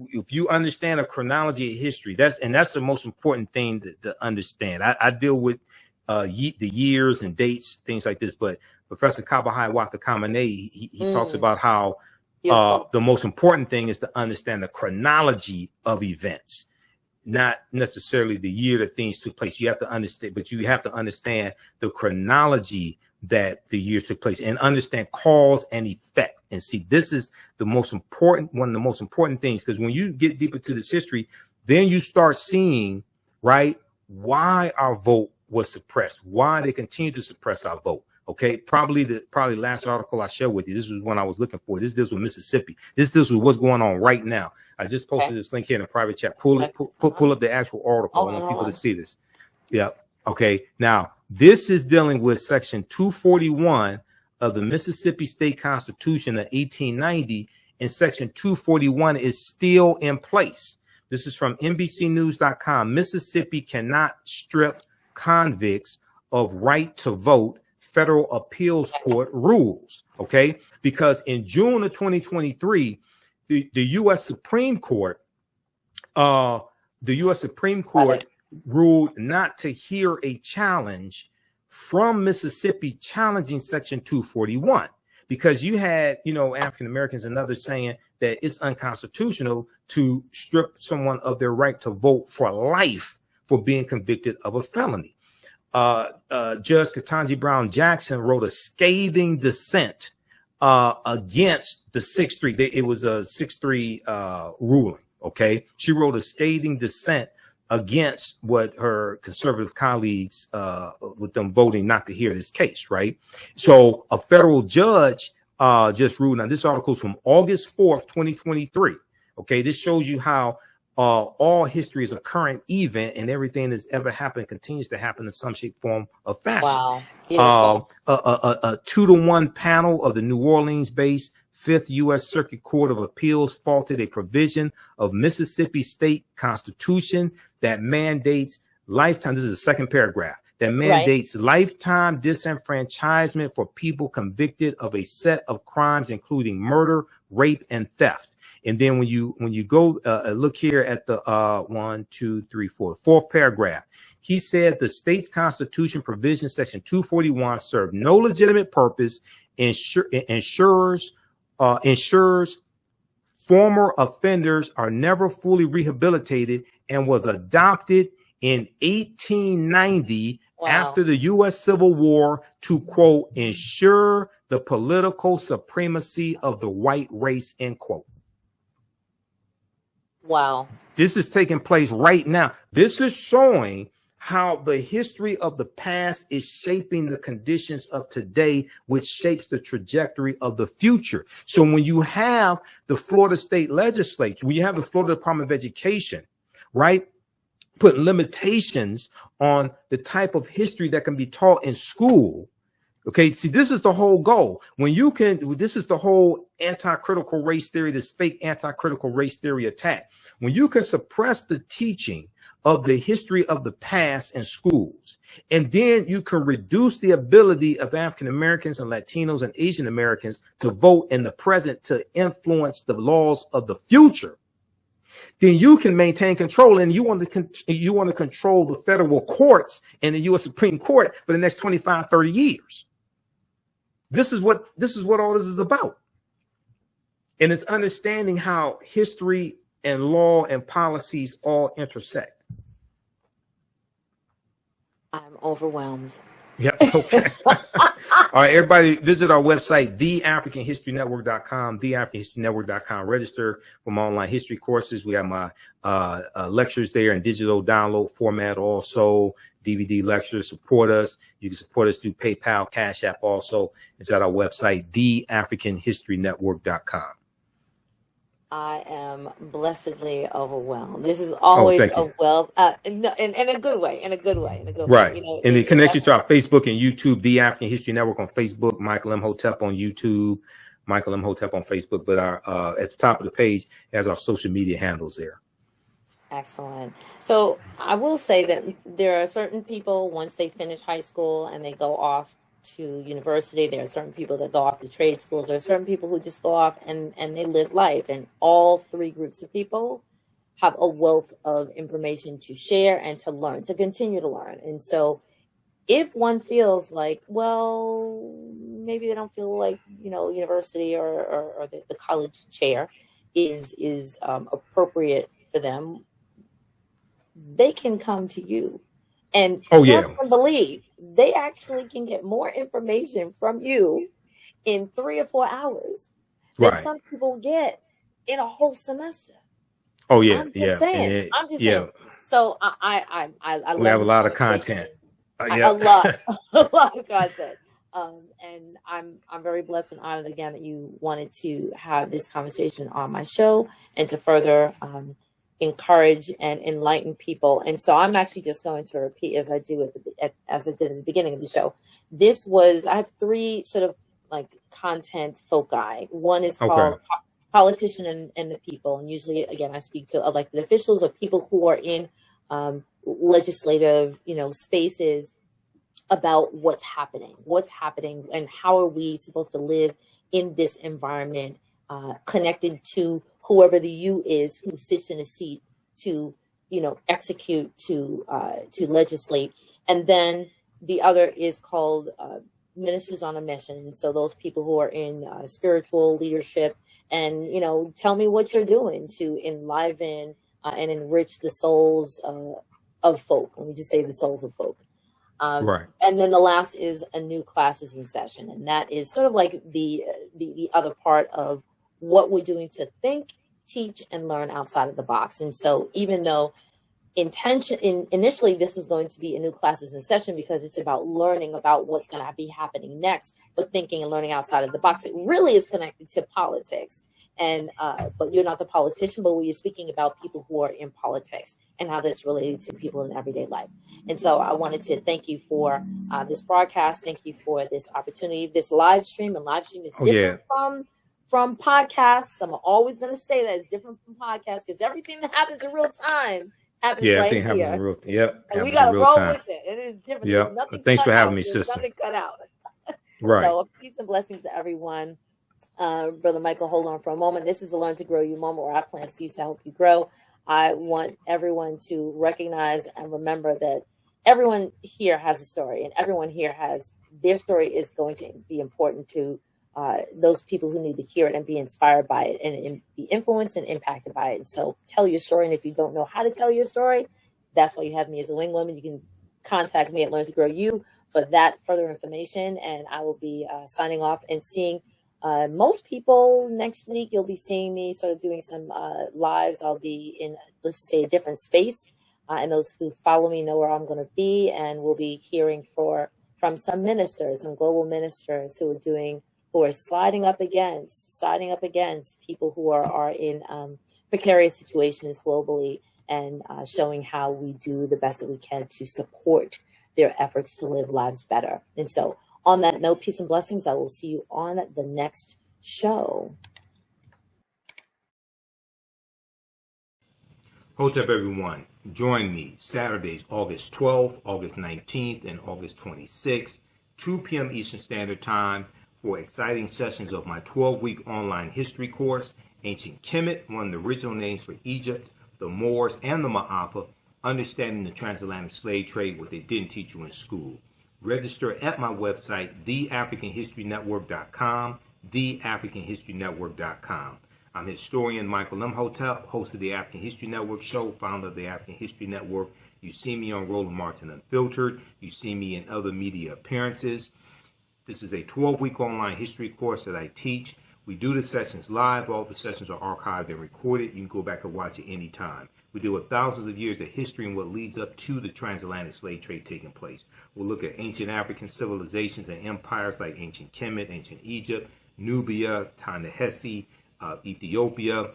Speaker 1: if you understand a chronology of history, that's the most important thing to understand. I deal with the years and dates, things like this. But Professor Kabahai Watakamane, he talks about how the most important thing is to understand the chronology of events, not necessarily the year that things took place. You have to understand, but you have to understand the chronology that the years took place and understand cause and effect. And see, this is the most important, one of the most important things, because when you get deeper to this history, then you start seeing, right, why our vote was suppressed, why they continue to suppress our vote. Okay, probably last article I shared with you, this was one I was looking for. This deals with Mississippi. This deals with what's going on right now. I just posted this link here in a private chat. Pull up the actual article. I want people to see this. Yeah. Okay. Now, this is dealing with Section 241 of the Mississippi State Constitution of 1890, and Section 241 is still in place. This is from NBCnews.com. Mississippi cannot strip convicts of right to vote, federal appeals court rules. Okay, because in June of 2023, the U.S. Supreme Court, ruled not to hear a challenge from Mississippi challenging Section 241, because you had, African Americans and others saying that it's unconstitutional to strip someone of their right to vote for life for being convicted of a felony. Judge Ketanji Brown Jackson wrote a scathing dissent against the 6-3. It was a 6-3 ruling. Okay, she wrote a scathing dissent against what her conservative colleagues, with them voting not to hear this case. Right. So a federal judge just ruled. Now, this article is from August 4th, 2023. Okay, this shows you how all history is a current event, and everything that's ever happened continues to happen in some shape, form, or fashion. Wow. A 2-to-1 panel of the New Orleans-based 5th U.S. Circuit Court of Appeals faulted a provision of Mississippi state constitution that mandates lifetime. This is the second paragraph. That mandates lifetime disenfranchisement for people convicted of a set of crimes, including murder, rape, and theft. And then when you go look here at the 4th paragraph, he said the state's constitution provision, Section 241, served no legitimate purpose, ensures former offenders are never fully rehabilitated, and was adopted in 1890 after the U.S. Civil War to, quote, ensure the political supremacy of the white race, end quote.
Speaker 2: Wow.
Speaker 1: This is taking place right now. This is showing how the history of the past is shaping the conditions of today, which shapes the trajectory of the future. So when you have the Florida State Legislature, when you have the Florida Department of Education, right, put limitations on the type of history that can be taught in school. Okay, see, this is the whole goal. This is the whole anti-critical race theory, this fake anti-critical race theory attack. When you can suppress the teaching of the history of the past in schools, and then you can reduce the ability of African Americans and Latinos and Asian Americans to vote in the present to influence the laws of the future, then you can maintain control. And you want to control the federal courts and the U.S. Supreme Court for the next 25, 30 years. This is what all this is about. And it's understanding how history and law and policies all intersect.
Speaker 2: I'm overwhelmed.
Speaker 1: Yeah. Okay. All right, everybody, visit our website, theafricanhistorynetwork.com, theafricanhistorynetwork.com. Register for my online history courses. We have my lectures there in digital download format, also DVD lectures. Support us. You can support us through PayPal, Cash App also. It's at our website, theafricanhistorynetwork.com.
Speaker 2: I am blessedly overwhelmed. This is always a wealth, in a good way, in a good way.
Speaker 1: Right.
Speaker 2: You know,
Speaker 1: and the connection to our Facebook and YouTube, The African History Network on Facebook, Michael Imhotep on YouTube, Michael Imhotep on Facebook. But our at the top of the page has our social media handles there.
Speaker 2: Excellent. So I will say that there are certain people, once they finish high school and they go off to university, there are certain people that go off to trade schools. There are certain people who just go off and they live life. And all three groups of people have a wealth of information to share and to learn, to continue to learn. And so if one feels like, well, maybe they don't feel like, you know, university or the college chair is appropriate for them, they can come to you. And trust and believe, they actually can get more information from you in 3 or 4 hours than some people get in a whole semester.
Speaker 1: Oh yeah,
Speaker 2: I'm just saying. So I love
Speaker 1: we have a lot of content.
Speaker 2: A lot of content. And I'm very blessed and honored again that you wanted to have this conversation on my show and to further encourage and enlighten people. And so I'm actually just going to repeat as I did at the beginning of the show. I have 3 sort of like content foci. One is called Politician and the People. And usually, again, I speak to elected officials or people who are in legislative, spaces about what's happening and how are we supposed to live in this environment, connected to whoever the you is who sits in a seat to, execute, to legislate. And then the other is called Ministers on a Mission. And so those people who are in spiritual leadership and, tell me what you're doing to enliven and enrich the souls of folk. Let me just say the souls of folk.
Speaker 1: Right.
Speaker 2: And then the last is a new classes in session. And that is sort of like the other part of what we're doing to think, teach, and learn outside of the box. And so even though initially this was going to be a new classes in session because it's about learning about what's going to be happening next, but thinking and learning outside of the box, it really is connected to politics. And but you're not the politician, but you're speaking about people who are in politics and how that's related to people in everyday life. And so I wanted to thank you for this broadcast. Thank you for this opportunity, this live stream. And live stream is different from podcasts. I'm always going to say that it's different from podcasts because everything that happens in real time happens right here.
Speaker 1: Happens in real time. Yep.
Speaker 2: And we got to roll with it. It is different.
Speaker 1: Yep. Thanks for having me, sister.
Speaker 2: Nothing cut out.
Speaker 1: Right.
Speaker 2: So peace and blessings to everyone. Brother Michael, hold on for a moment. This is a Learn to Grow You moment where I plant seeds to help you grow. I want everyone to recognize and remember that everyone here has a story, and everyone here has their story is going to be important to those people who need to hear it and be inspired by it and be influenced and impacted by it. And so tell your story. And if you don't know how to tell your story, that's why you have me as a wing woman. You can contact me at Learn to Grow You for that further information. And I will be signing off and seeing most people next week. You'll be seeing me sort of doing some lives. I'll be in, let's just say, a different space. And those who follow me know where I'm going to be. And we'll be hearing from some ministers, some global ministers who are sliding up against people who are in precarious situations globally and showing how we do the best that we can to support their efforts to live lives better. And so on that note, peace and blessings. I will see you on the next show.
Speaker 1: What's up, everyone? Join me Saturdays, August 12th, August 19th, and August 26th, 2 p.m. Eastern Standard Time, for exciting sessions of my 12-week online history course, Ancient Kemet, one of the original names for Egypt, the Moors, and the Ma'apa, Understanding the Transatlantic Slave Trade, what they didn't teach you in school. Register at my website, theafricanhistorynetwork.com, theafricanhistorynetwork.com. I'm historian Michael Imhotep, host of the African History Network show, founder of the African History Network. You see me on Roland Martin Unfiltered. You see me in other media appearances. This is a 12-week online history course that I teach. We do the sessions live. All the sessions are archived and recorded. You can go back and watch it anytime. We deal with thousands of years of history and what leads up to the transatlantic slave trade taking place. We'll look at ancient African civilizations and empires like ancient Kemet, ancient Egypt, Nubia, Ta-Nehisi, Ethiopia.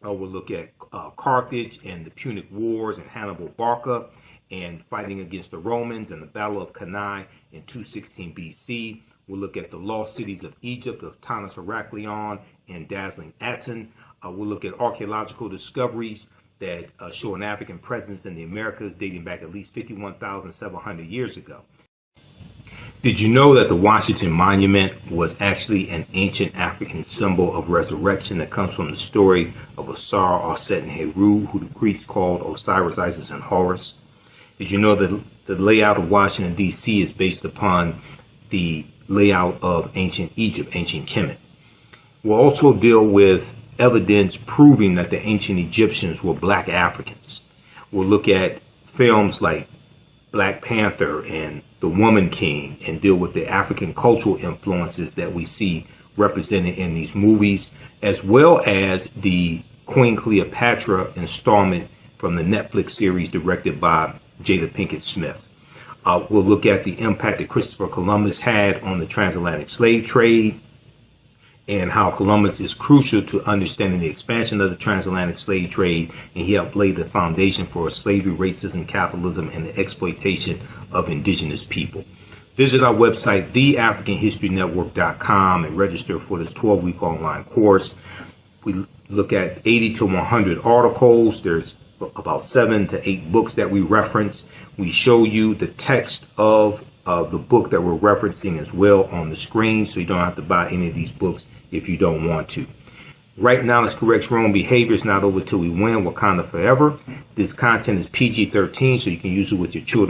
Speaker 1: We'll look at Carthage and the Punic Wars and Hannibal Barca and fighting against the Romans and the Battle of Cannae in 216 BC. We'll look at the lost cities of Egypt, of Tanis Heracleon and dazzling Aten. We'll look at archaeological discoveries that show an African presence in the Americas dating back at least 51,700 years ago. Did you know that the Washington Monument was actually an ancient African symbol of resurrection that comes from the story of Osar, Osset, and Heru, who the Greeks called Osiris, Isis, and Horus? Did you know that the layout of Washington, D.C. is based upon the layout of ancient Egypt, ancient Kemet? We'll also deal with evidence proving that the ancient Egyptians were black Africans. We'll look at films like Black Panther and The Woman King and deal with the African cultural influences that we see represented in these movies, as well as the Queen Cleopatra installment from the Netflix series directed by Jada Pinkett Smith. We'll look at the impact that Christopher Columbus had on the transatlantic slave trade and how Columbus is crucial to understanding the expansion of the transatlantic slave trade, and he helped lay the foundation for slavery, racism, capitalism, and the exploitation of indigenous people. Visit our website, theafricanhistorynetwork.com, and register for this 12-week online course. We look at 80 to 100 articles. There's about 7 to 8 books that we reference. We show you the text of the book that we're referencing as well on the screen, so you don't have to buy any of these books if you don't want to. Right now, let's correct wrong behavior. It's not over till we win. Wakanda forever. This content is PG-13, so you can use it with your children.